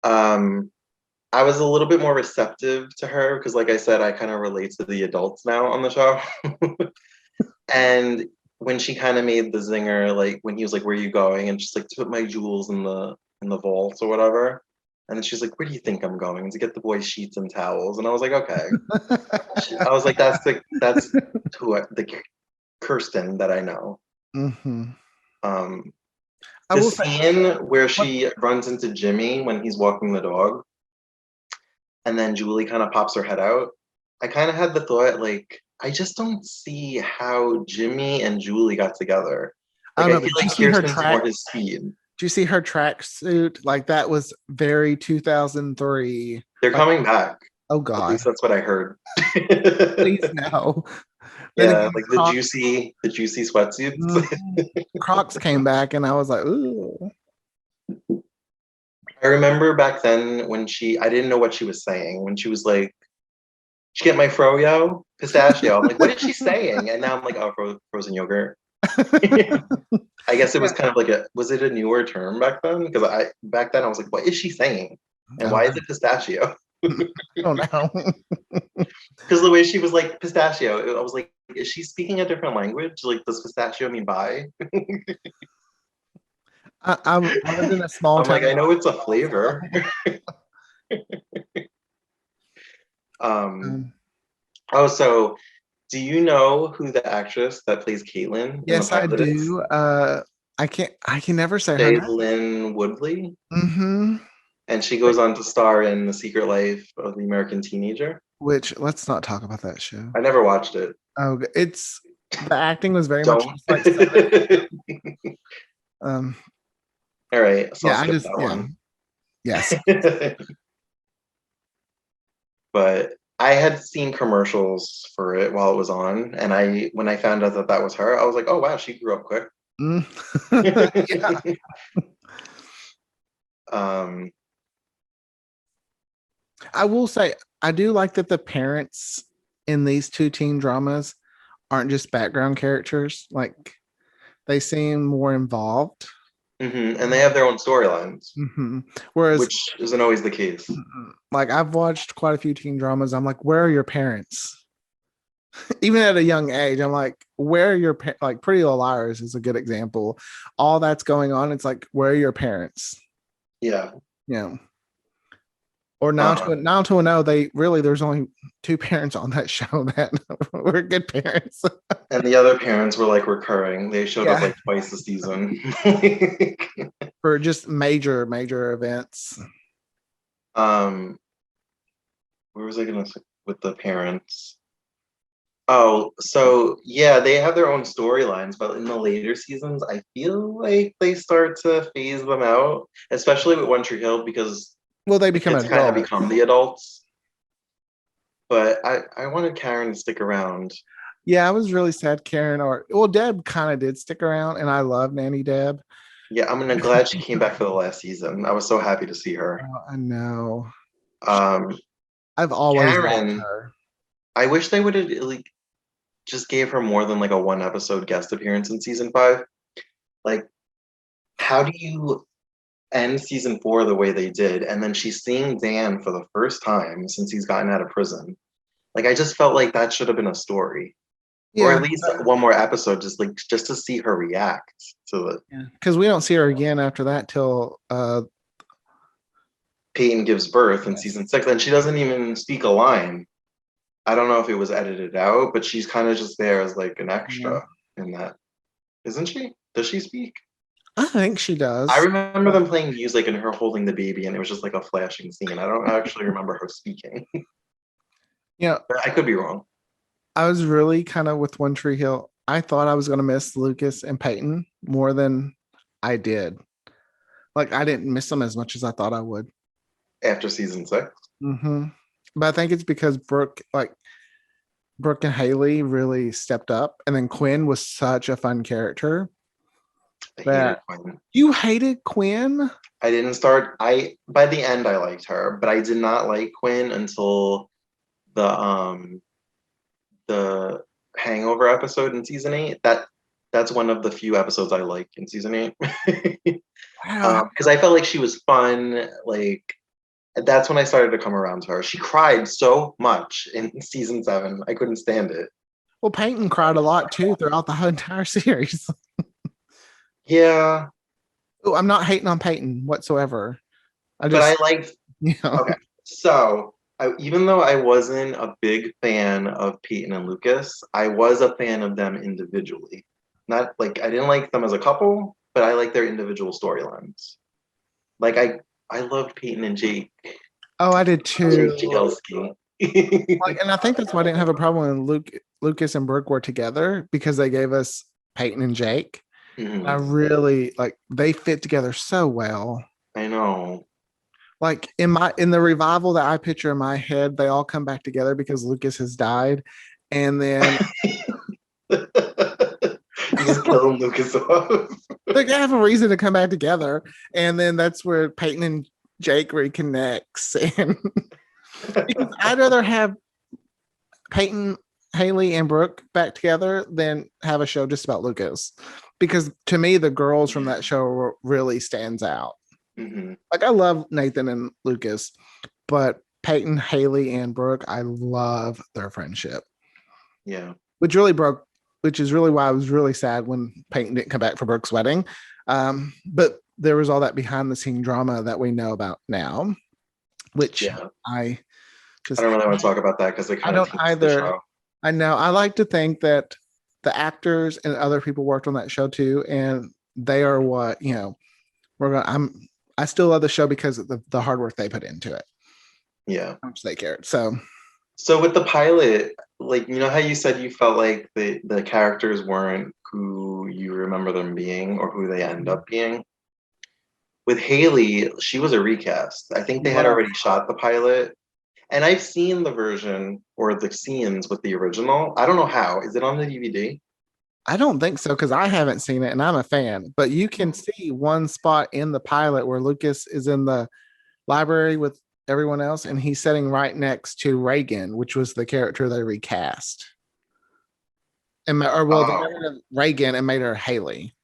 I was a little bit more receptive to her because, like I said, I kind of relate to the adults now on the show. And when she kind of made the zinger, like when he was like, "Where are you going?" and she's like, "To put my jewels in the vault or whatever." And then she's like, "Where do you think I'm going?" "To get the boys sheets and towels." And I was like, "Okay." I was like, "That's the Kirsten that I know." Mm-hmm. The scene where she runs into Jimmy when he's walking the dog, and then Julie kind of pops her head out. I kind of had the thought, like, I just don't see how Jimmy and Julie got together. Like, I feel like Kirsten's more his speed. Do you see her tracksuit? Like, that was very 2003. They're coming back. Oh God, at least that's what I heard. Please no. Yeah, like the juicy sweatsuits. Crocs came back, and I was like, ooh. I remember back then when I didn't know what she was saying. When she was like, "Did you get my froyo? Pistachio." I'm like, what is she saying? And now I'm like, oh, frozen yogurt. I guess it was kind of like was it a newer term back then? Because back then I was like, what is she saying? And why is it pistachio? Oh no. Because the way she was like pistachio, I was like, is she speaking a different language? Like, does pistachio mean bye? I lived in a small town. I'm like, I know it's a flavor. So do you know who the actress that plays Caitlin? Yes, I do. I can never say her name. Shailene Woodley. Mm-hmm. And she goes on to star in The Secret Life of the American Teenager. Which let's not talk about that show. I never watched it. Oh, it's the acting was very much Don't. like um All right, so I'll yeah, skip that one. Yes. But I had seen commercials for it while it was on, and when I found out that that was her, I was like, oh wow, she grew up quick. Yeah. um I will say I do like that the parents in these two teen dramas aren't just background characters. Like they seem more involved. and they have their own storylines, Whereas, which isn't always the case. like I've watched quite a few teen dramas. I'm like, where are your parents? Even at a young age, I'm like, where are your like Pretty Little Liars is a good example. All that's going on. It's like, where are your parents? Yeah. Yeah. Or now to know they really there's only two parents on that show that were good parents. And the other parents were like recurring. They showed up like twice a season. For just major events. Where was I gonna say with the parents? Oh, so yeah, they have their own storylines, but in the later seasons, I feel like they start to phase them out, especially with One Tree Hill, because they become adults kind of become the adults. But I wanted Karen to stick around. Yeah, I was really sad Karen Deb kind of did stick around, and I love Nanny Deb. Yeah, I'm glad she came back for the last season. I was so happy to see her. Oh, I know. I've always liked her. I wish they would have like just gave her more than like a one episode guest appearance in season 5. Like, how do you end season 4 the way they did, and then she's seeing Dan for the first time since he's gotten out of prison? Like, I just felt like that should have been a story, or at least one more episode, just to see her react to it. Because we don't see her again after that till Peyton gives birth in season 6, and she doesn't even speak a line. I don't know if it was edited out, but she's kind of just there as like an extra in that. Isn't she? Does she speak? I think she does. I remember them playing music and her holding the baby, and it was just like a flashing scene. I don't actually remember her speaking. Yeah. But I could be wrong. I was really kind of with One Tree Hill. I thought I was going to miss Lucas and Peyton more than I did. Like, I didn't miss them as much as I thought I would. After season 6? But I think it's because Brooke and Haley really stepped up. And then Quinn was such a fun character. You hated Quinn? I didn't start. By the end I liked her, but I did not like Quinn until the Hangover episode in season 8. That's one of the few episodes I like in season 8. Because I felt like she was fun. Like, that's when I started to come around to her. She cried so much in season 7. I couldn't stand it. Well, Peyton cried a lot too throughout the whole entire series. Yeah. Oh, I'm not hating on Peyton whatsoever. I liked. Okay, so even though I wasn't a big fan of Peyton and Lucas, I was a fan of them individually. Not like I didn't like them as a couple, but I like their individual storylines. Like I loved Peyton and Jake. Oh, I did too. Jake Jagelski. And I think that's why I didn't have a problem when Lucas and Brooke were together, because they gave us Peyton and Jake. I really they fit together so well. I know. Like in the revival that I picture in my head, they all come back together because Lucas has died, and then just killing Lucas off. They have a reason to come back together, and then that's where Peyton and Jake reconnects. And because I'd rather have Peyton, Haley, and Brooke back together than have a show just about Lucas, because to me the girls from that show really stands out. Like, I love Nathan and Lucas, but Peyton, Haley, and Brooke, I love their friendship. Yeah. Which is really why I was really sad when Peyton didn't come back for Brooke's wedding. But there was all that behind the scene drama that we know about now, which I don't really want to talk about that because I don't either. I know. I like to think that the actors and other people worked on that show too, and they are what, I still love the show because of the hard work they put into it. Yeah. How much they cared. So So with the pilot, like you know how you said you felt like the characters weren't who you remember them being or who they end up being. With Haley, she was a recast. I think they had Well, already shot the pilot. And I've seen the version or the scenes with the original. I don't know how. Is it on the DVD? I don't think so because I haven't seen it and I'm a fan. But you can see one spot in the pilot where Lucas is in the library with everyone else and he's sitting right next to Reagan, which was the character they recast. Or well, they got Oh. rid of Reagan and made her Haley.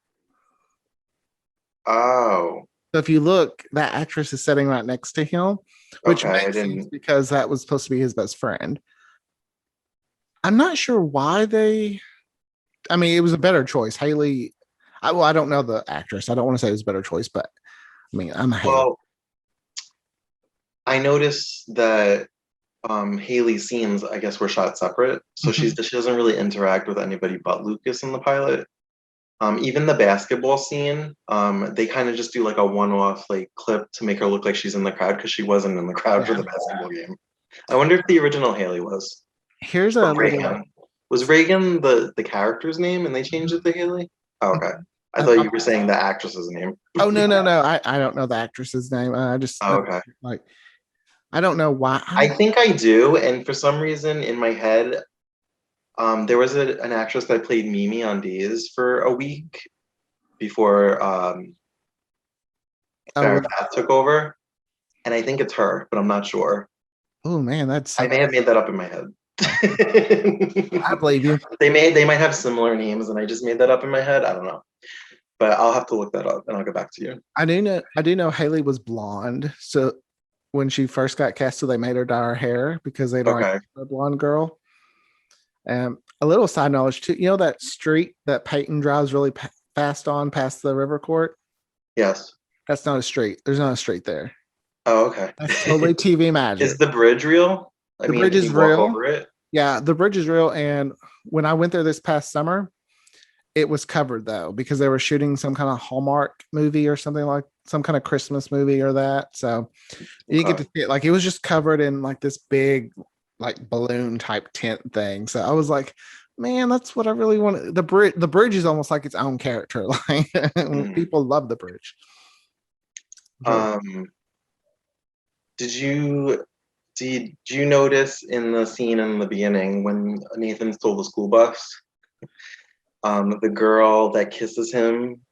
Oh. So if you look, that actress is sitting right next to him, which Okay. I makes sense didn't. because that was supposed to be his best friend. I'm not sure why they. I mean, it was a better choice. Haley. I don't know the actress. I don't want to say it was a better choice, but I mean, I'm a Haley. Well, I noticed that Haley's scenes, I guess, were shot separate. So Mhm. she doesn't really interact with anybody but Lucas in the pilot. Even the basketball scene, they kind of just do like a one-off like clip to make her look like she's in the crowd because she wasn't in the crowd for Yeah. the basketball game. I wonder if the original Haley was Here's a or little. Reagan. Was Reagan the character's name and they changed it to Haley? Oh, okay. I thought I, you were saying the actress's name. oh no! I don't know the actress's name. I just Oh, okay. like I don't know why. I think I do, and for some reason in my head, there was an actress that played Mimi on Days for a week before Oh, Farrah Fawcett took over, and I think it's her, but I'm not sure. oh man, that's I so. may have made that up in my head. I believe you. They might have similar names, and I just made that up in my head. I don't know, but I'll have to look that up, and I'll get back to you. I do know Haley was blonde. So when she first got cast, so they made her dye her hair because they don't like Okay. a blonde girl. A little side knowledge too. You know that street that Peyton drives really fast on past the river court? Yes. That's not a street. There's not a street there. Oh, okay. That's totally TV Is magic. the bridge real? I The mean, bridge can is you walk real. over it? Yeah, the bridge is real. And when I went there this past summer, it was covered though because they were shooting some kind of Hallmark movie or something like some kind of Christmas movie or that. So you didn't get to Okay. see it. Like it was just covered in like this big like balloon type tent thing. So I was like, man, that's what I really want. The bridge is almost like its own character. Like Mm. people love the bridge. So Um, did you did you notice in the scene in the beginning when Nathan stole the school bus, the girl that kisses him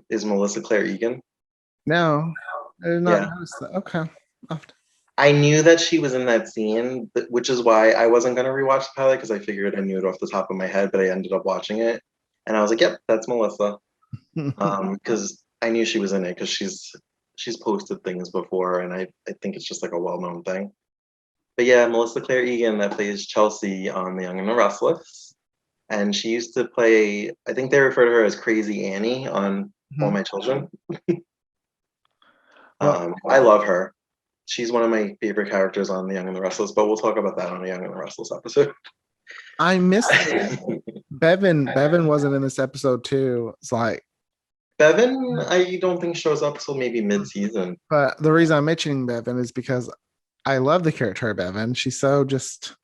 is Melissa Claire Egan? no, I did not Yeah. notice that. Okay. I knew that she was in that scene, which is why I wasn't gonna rewatch the pilot because I figured I knew it off the top of my head, but I ended up watching it and I was like, "Yep, that's Melissa." Because I knew she was in it because she's posted things before, and I think it's just like a well-known thing. But yeah, Melissa Claire Egan that plays Chelsea on The Young and the Restless, and she used to play. I think they refer to her as Crazy Annie on All Mhm. My Children. Well, I love her. She's one of my favorite characters on The Young and the Restless, but we'll talk about that on the Young and the Restless episode. I missed Bevan. Bevan wasn't in this episode too. It's like, Bevan, I don't think shows up till maybe mid-season. but the reason I'm mentioning Bevan is because I love the character of Bevan. She's so just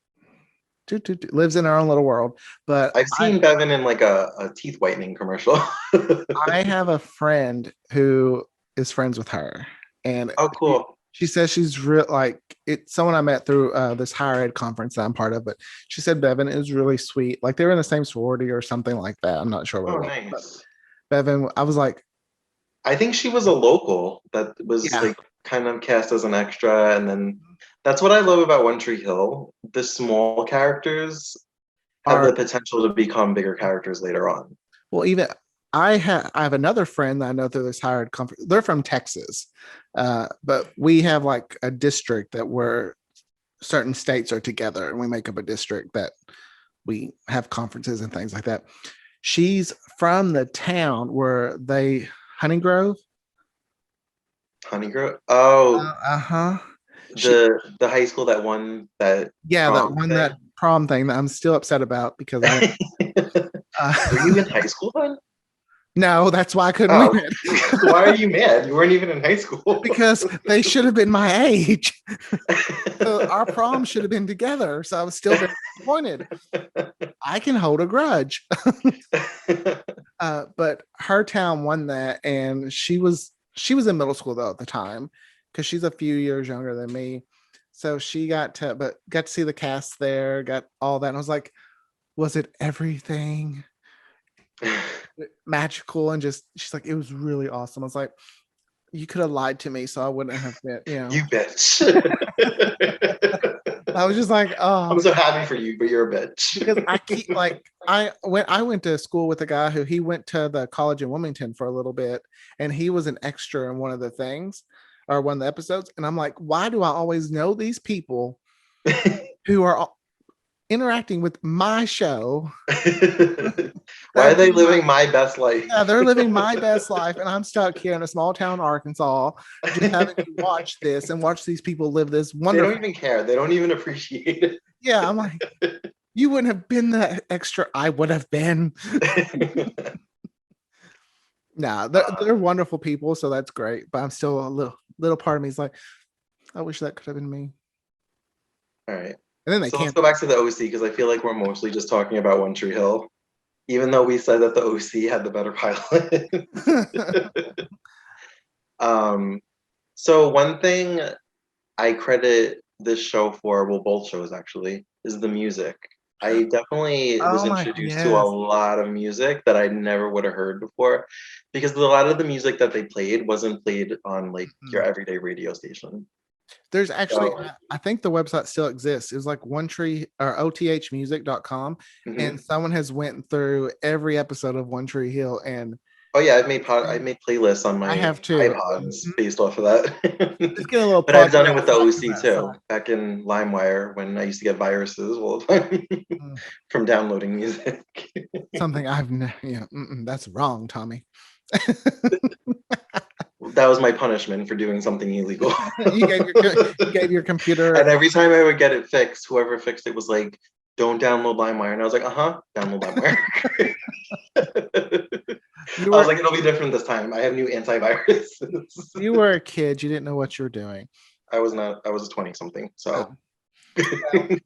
lives in her own little world. But I've I seen Bevan in like a teeth whitening commercial. I have a friend who is friends with her, and Oh, she, cool. she says she's real like it's someone I met through this higher ed conference that I'm part of. But she said Bevan is really sweet. Like they were in the same sorority or something like that. I'm not sure what Oh, it was, but nice. Bevan, I was like, I think she was a local that was yeah, like kind of cast as an extra, and then that's what I love about One Tree Hill. The small characters have are the potential to become bigger characters later on. well, even I have another friend that I know through this hired conference. They're from Texas, but we have like a district that where certain states are together, and we make up a district that we have conferences and things like that. She's from the town where they Honey Grove. Honeygrove. Oh, Uh-huh. She the high school that won that yeah, that prom won thing. that prom thing that I'm still upset about because I Were uh, you in high school then? No, that's why I couldn't win it. Why are you mad? You weren't even in high school. Because they should have been my age. So our prom should have been together. So I was still very disappointed. I can hold a grudge. But Her Town won that, and she was in middle school though at the time, because she's a few years younger than me. So she got to see the cast there, got all that. And I was like, was it everything magical? And just, she's like, it was really awesome. I was like, you could have lied to me, so I wouldn't have been, You bitch. I was just like, oh, I'm so happy for you, but you're a bitch. Because I keep I went to school with a guy who he went to the college in Wilmington for a little bit, and he was an extra in one of the things or one of the episodes. And I'm like, why do I always know these people who are interacting with my show? Why are they living my best life? Yeah, they're living my best life, and I'm stuck here in a small town, Arkansas, just having to watch this and watch these people live this wonderful. They don't even care. They don't even appreciate it. Yeah, I'm like, you wouldn't have been the extra I would have been. Nah, they're wonderful people, so that's great. But I'm still a little part of me is like, I wish that could have been me. All right. And then let's go back to the OC, because I feel like we're mostly just talking about One Tree Hill, even though we said that the OC had the better pilot. So one thing I credit this show for, well, both shows actually, is the music. I definitely was introduced to a lot of music that I never would have heard before, because a lot of the music that they played wasn't played on like your everyday radio station. There's actually, I think the website still exists. It's like One Tree or othmusic.com. And someone has went through every episode of One Tree Hill. And oh yeah, I've made playlists on my iPods based off of that. Just get a little but I've done it with the OC too, back in LimeWire when I used to get viruses all the time from downloading music. Something that's wrong, Tommy. That was my punishment for doing something illegal. you gave your computer, and every time I would get it fixed, whoever fixed it was like, "Don't download LimeWire," and I was like, download LimeWire." I was like, it'll be different this time. I have new antivirus. You were a kid. You didn't know what you were doing. I was not. I was 20-something. So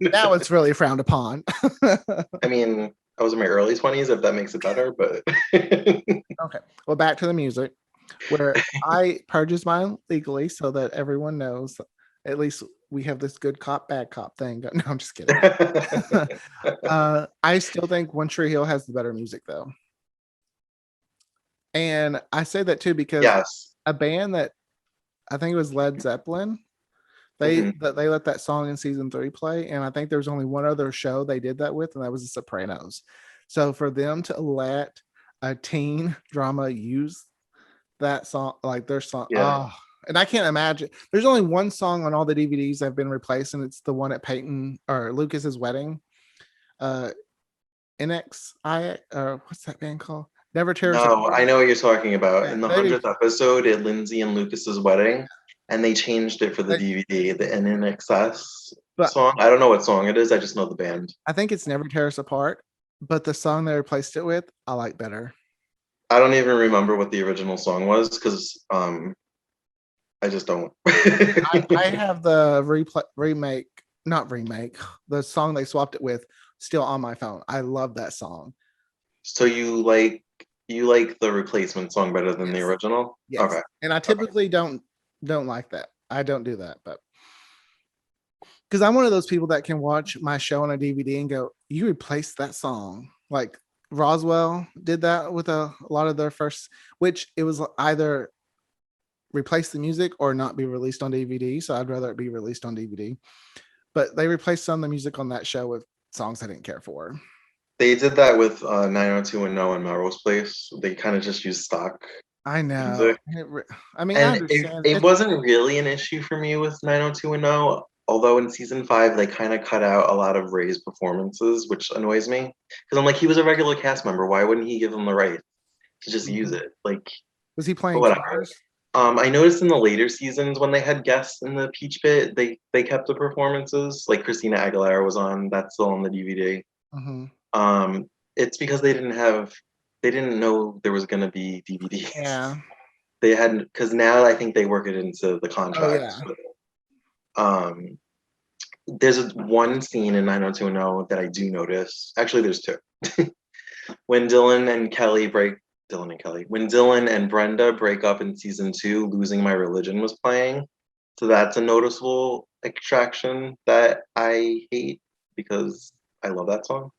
now it's really frowned upon. I mean, I was in my early 20s, if that makes it better. But okay. Well, back to the music, where I purchased mine legally so that everyone knows. At least we have this good cop, bad cop thing. No, I'm just kidding. I still think One Tree Hill has the better music, though. And I say that too because a band that I think it was Led Zeppelin, they let that song in season 3 play, and I think there's only one other show they did that with, and that was The Sopranos. So for them to let a teen drama use that song, like their song, and I can't imagine. There's only one song on all the DVDs that have been replaced, and it's the one at Peyton or Lucas's wedding. NXI, or what's that band called? Never Tears Apart. No, I know what you're talking about. In the 100th episode at Lindsay and Lucas's wedding, and they changed it for the DVD, the NNXS song. I don't know what song it is. I just know the band. I think it's Never Tear Us Apart, but the song they replaced it with, I like better. I don't even remember what the original song was because I just don't. I have the the song they swapped it with still on my phone. I love that song. So you like the replacement song better than the original? Yes. Okay. And I typically don't like that. I don't do that, but because I'm one of those people that can watch my show on a DVD and go, you replaced that song. Like Roswell did that with a lot of their first, which it was either replace the music or not be released on DVD. So I'd rather it be released on DVD. But they replaced some of the music on that show with songs I didn't care for. They did that with 90210 and Melrose Place. They kind of just used stock. I know. Music. I mean, it wasn't really an issue for me with 90210. Although in season 5, they kind of cut out a lot of Ray's performances, which annoys me. Because I'm like, he was a regular cast member. Why wouldn't he give them the right to just use it? Like, was he playing whatever? I noticed in the later seasons when they had guests in the Peach Pit, they kept the performances. Like Christina Aguilera was on. That's still on the DVD. It's because they they didn't know there was gonna be DVDs. Yeah. They hadn't, because now I think they work it into the Oh contract. yeah. There's one scene in 90210 that I do notice. Actually, there's two. When when Dylan and Brenda break up in season 2, Losing My Religion was playing. So that's a noticeable attraction that I hate because I love that song.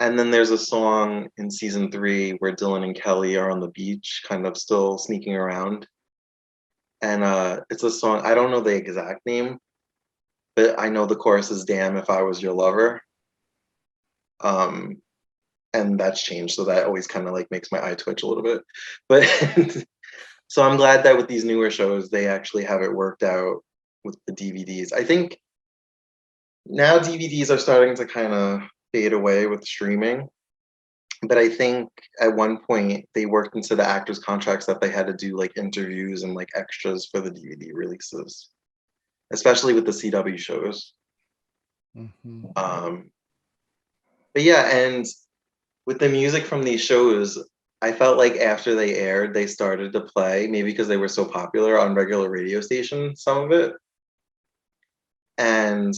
And then there's a song in season 3 where Dylan and Kelly are on the beach, kind of still sneaking around. And it's a song, I don't know the exact name, but I know the chorus is Damn If I Was Your Lover. And that's changed, so that always kind of like makes my eye twitch a little bit. But so I'm glad that with these newer shows, they actually have it worked out with the DVDs. I think now DVDs are starting to kind of fade away with streaming. But I think at one point they worked into the actors' contracts that they had to do like interviews and like extras for the DVD releases, especially with the CW shows. Mm-hmm. But yeah, and with the music from these shows, I felt like after they aired, they started to play, maybe because they were so popular on regular radio stations, some of it. And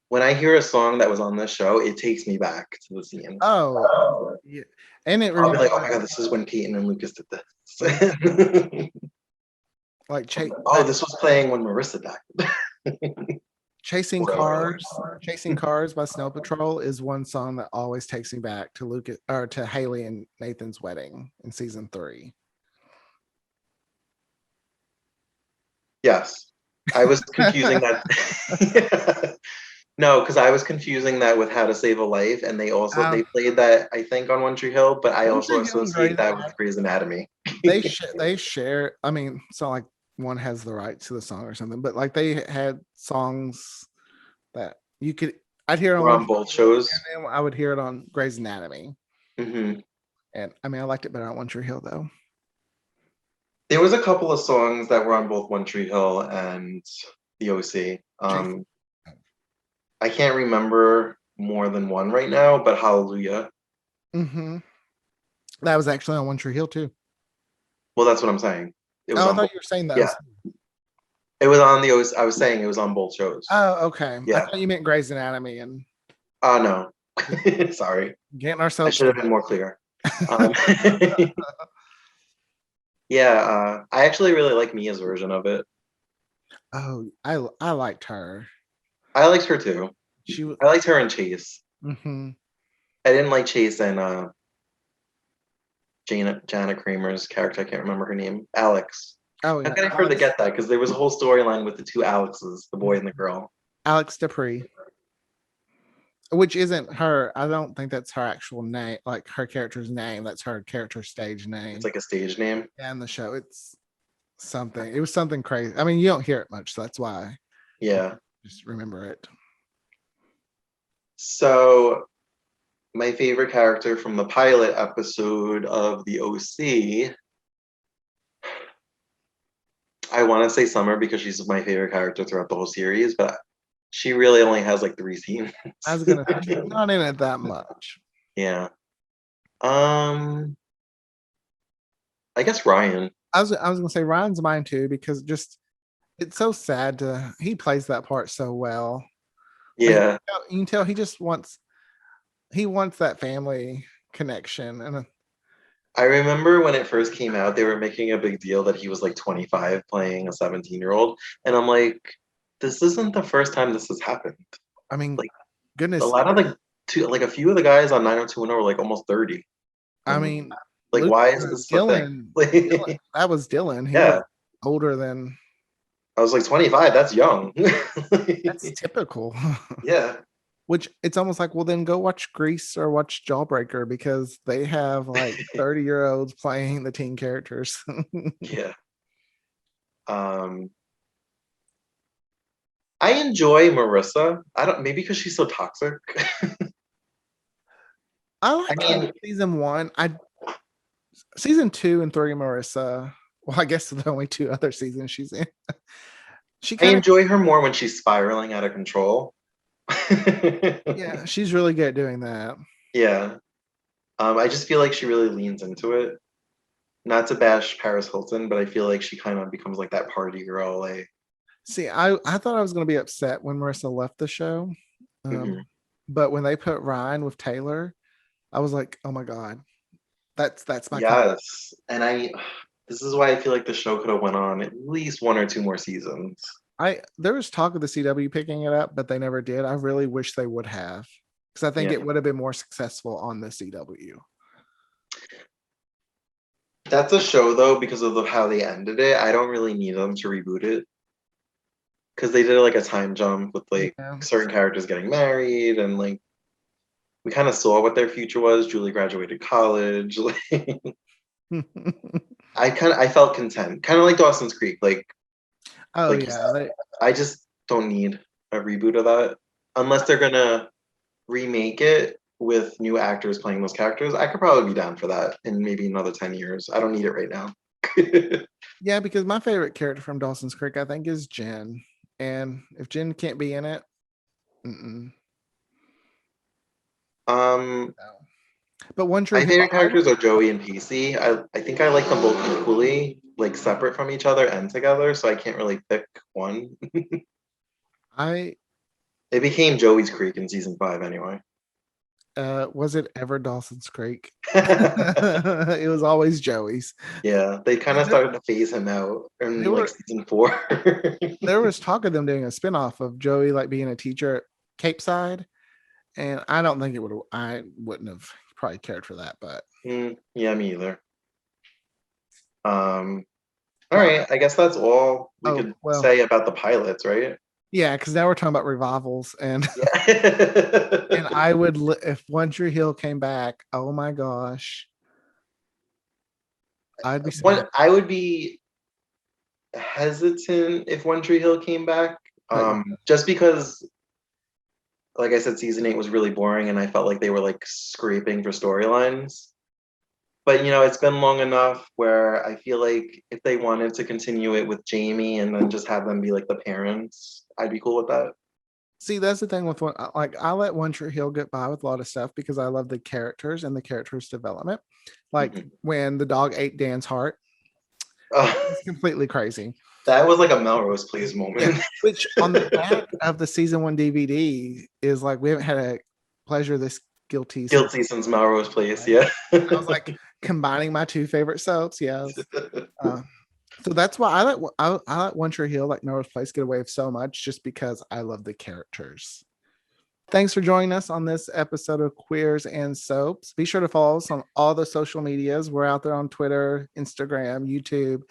when I hear a song that was on this show, it takes me back to the scene. Oh, yeah. And it I'll be like, oh my God, this is when Peyton and Lucas did this. Like, oh, this was playing when Marissa died. Chasing Cars by Snow Patrol is one song that always takes me back to Lucas or to Haley and Nathan's wedding in season 3. Yes. I was confusing that. No, because I was confusing that with How to Save a Life, and they played that, I think, on One Tree Hill, but I also associate that with Grey's Anatomy. they share. I mean, it's not like one has the rights to the song or something, but like they had songs that you could. I'd hear on both shows. And then I would hear it on Grey's Anatomy. Mm-hmm. And I mean, I liked it better on One Tree Hill, though. There was a couple of songs that were on both One Tree Hill and the OC. I can't remember more than one right now, but Hallelujah. Mm-hmm. That was actually on One Tree Hill too. Well, that's what I'm saying. I thought you were saying that. Yeah. It was on the OC. I was saying it was on both shows. Oh, okay. Yeah. I thought you meant Grey's Anatomy. And oh no. Sorry. Getting ourselves. I should have been more clear. Yeah, I actually really like Mia's version of it. Oh, I liked her. I liked her too. I liked her and Chase. Mm-hmm. I didn't like Chase and Jana Kramer's character. I can't remember her name. Alex. Oh, yeah. How can I forget that? Because there was a whole storyline with the two Alexes, the boy and the girl. Alex Dupree. Which isn't her. I don't think that's her actual name, like her character's name. That's her character stage name. It's like a stage name. Yeah, in the show, it's something. It was something crazy. I mean, you don't hear it much, so that's why. Yeah. Just remember it. So, my favorite character from the pilot episode of the OC, I want to say Summer because she's my favorite character throughout the whole series, but she really only has like 3 scenes. I was gonna say she's not in it that much. Yeah. I guess Ryan. I was gonna say Ryan's mine too, because just it's so sad he plays that part so well. Yeah. You can tell he just wants that family connection. And I remember when it first came out, they were making a big deal that he was like 25 playing a 17-year-old. And I'm like, this isn't the first time this has happened. I mean, like, goodness. A lot of a few of the guys on 90210 were like almost 30. I mean, like, why is this Dylan? Dylan, that was Dylan. He was older than. I was like 25. That's young. That's typical. Yeah. Which it's almost like, well, then go watch Grease or watch Jawbreaker because they have like 30-year-olds playing the teen characters. Yeah. I enjoy Marissa. Maybe because she's so toxic. I mean, season 1. Season 2 and 3, Marissa. Well, I guess the only 2 other seasons she's in. I enjoy her more when she's spiraling out of control. Yeah, she's really good at doing that. Yeah. I just feel like she really leans into it. Not to bash Paris Hilton, but I feel like she kind of becomes like that party girl. Like, see, I thought I was going to be upset when Marissa left the show, mhm. but when they put Ryan with Taylor, I was like, oh my god, that's my Yes, and this is why I feel like the show could have went on at least one or two more seasons. There was talk of the CW picking it up, but they never did. I really wish they would have, because I think Yeah, it would have been more successful on the CW. that's a show though because of how they ended it. I don't really need them to reboot it because they did like a time jump with like Yeah. certain characters getting married and like we kind of saw what their future was. Julie graduated college. I felt content, kind of like Dawson's Creek. Oh Like you yeah, said, I just don't need a reboot of that unless they're gonna remake it with new actors playing those characters. I could probably be down for that in maybe another 10 years. I don't need it right now. yeah, because my favorite character from Dawson's Creek, I think, is Jen, and if Jen can't be in it, no. um But One Tree my Hill, favorite characters are Joey and Pacey. I think I like them both equally, like separate from each other and together, so I can't really pick one. I It became Joey's Creek in season 5 anyway. was it ever Dawson's Creek? It was always Joey's. Yeah, they kind of started to phase him out in like season 4. There was talk of them doing a spinoff of Joey like being a teacher at Cape Side, and I don't think I wouldn't have probably cared for that, but Yeah, me either. All right, I guess that's all we could say about the pilots, right? Yeah, because now we're talking about revivals, and yeah. and I would if One Tree Hill came back. Oh my gosh, I'd be I would be hesitant if One Tree Hill came back, just because, like I said, season 8 was really boring, and I felt like they were like scraping for storylines. But it's been long enough where I feel like if they wanted to continue it with Jamie and then just have them be like the parents, I'd be cool with that. See, that's the thing with one. Like, I let One Tree Hill get by with a lot of stuff because I love the characters and the characters' development. Like when the dog ate Dan's heart, it's completely crazy. That was like a Melrose Place moment. Yeah, which on the back of the season 1 DVD is like, we haven't had a pleasure this guilty since Melrose Place. Yeah, I was like combining my two favorite soaps. Yes. So that's why I let One Tree Hill, like Melrose Place, get away with so much, just because I love the characters. Thanks for joining us on this episode of Queers and Soaps. Be sure to follow us on all the social medias. We're out there on Twitter, Instagram, YouTube,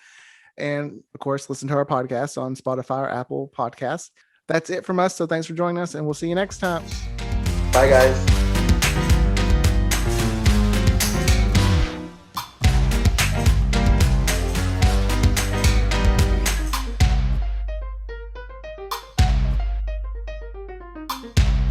and of course, listen to our podcast on Spotify or Apple Podcasts. That's it from us. So thanks for joining us, and we'll see you next time. Bye, guys.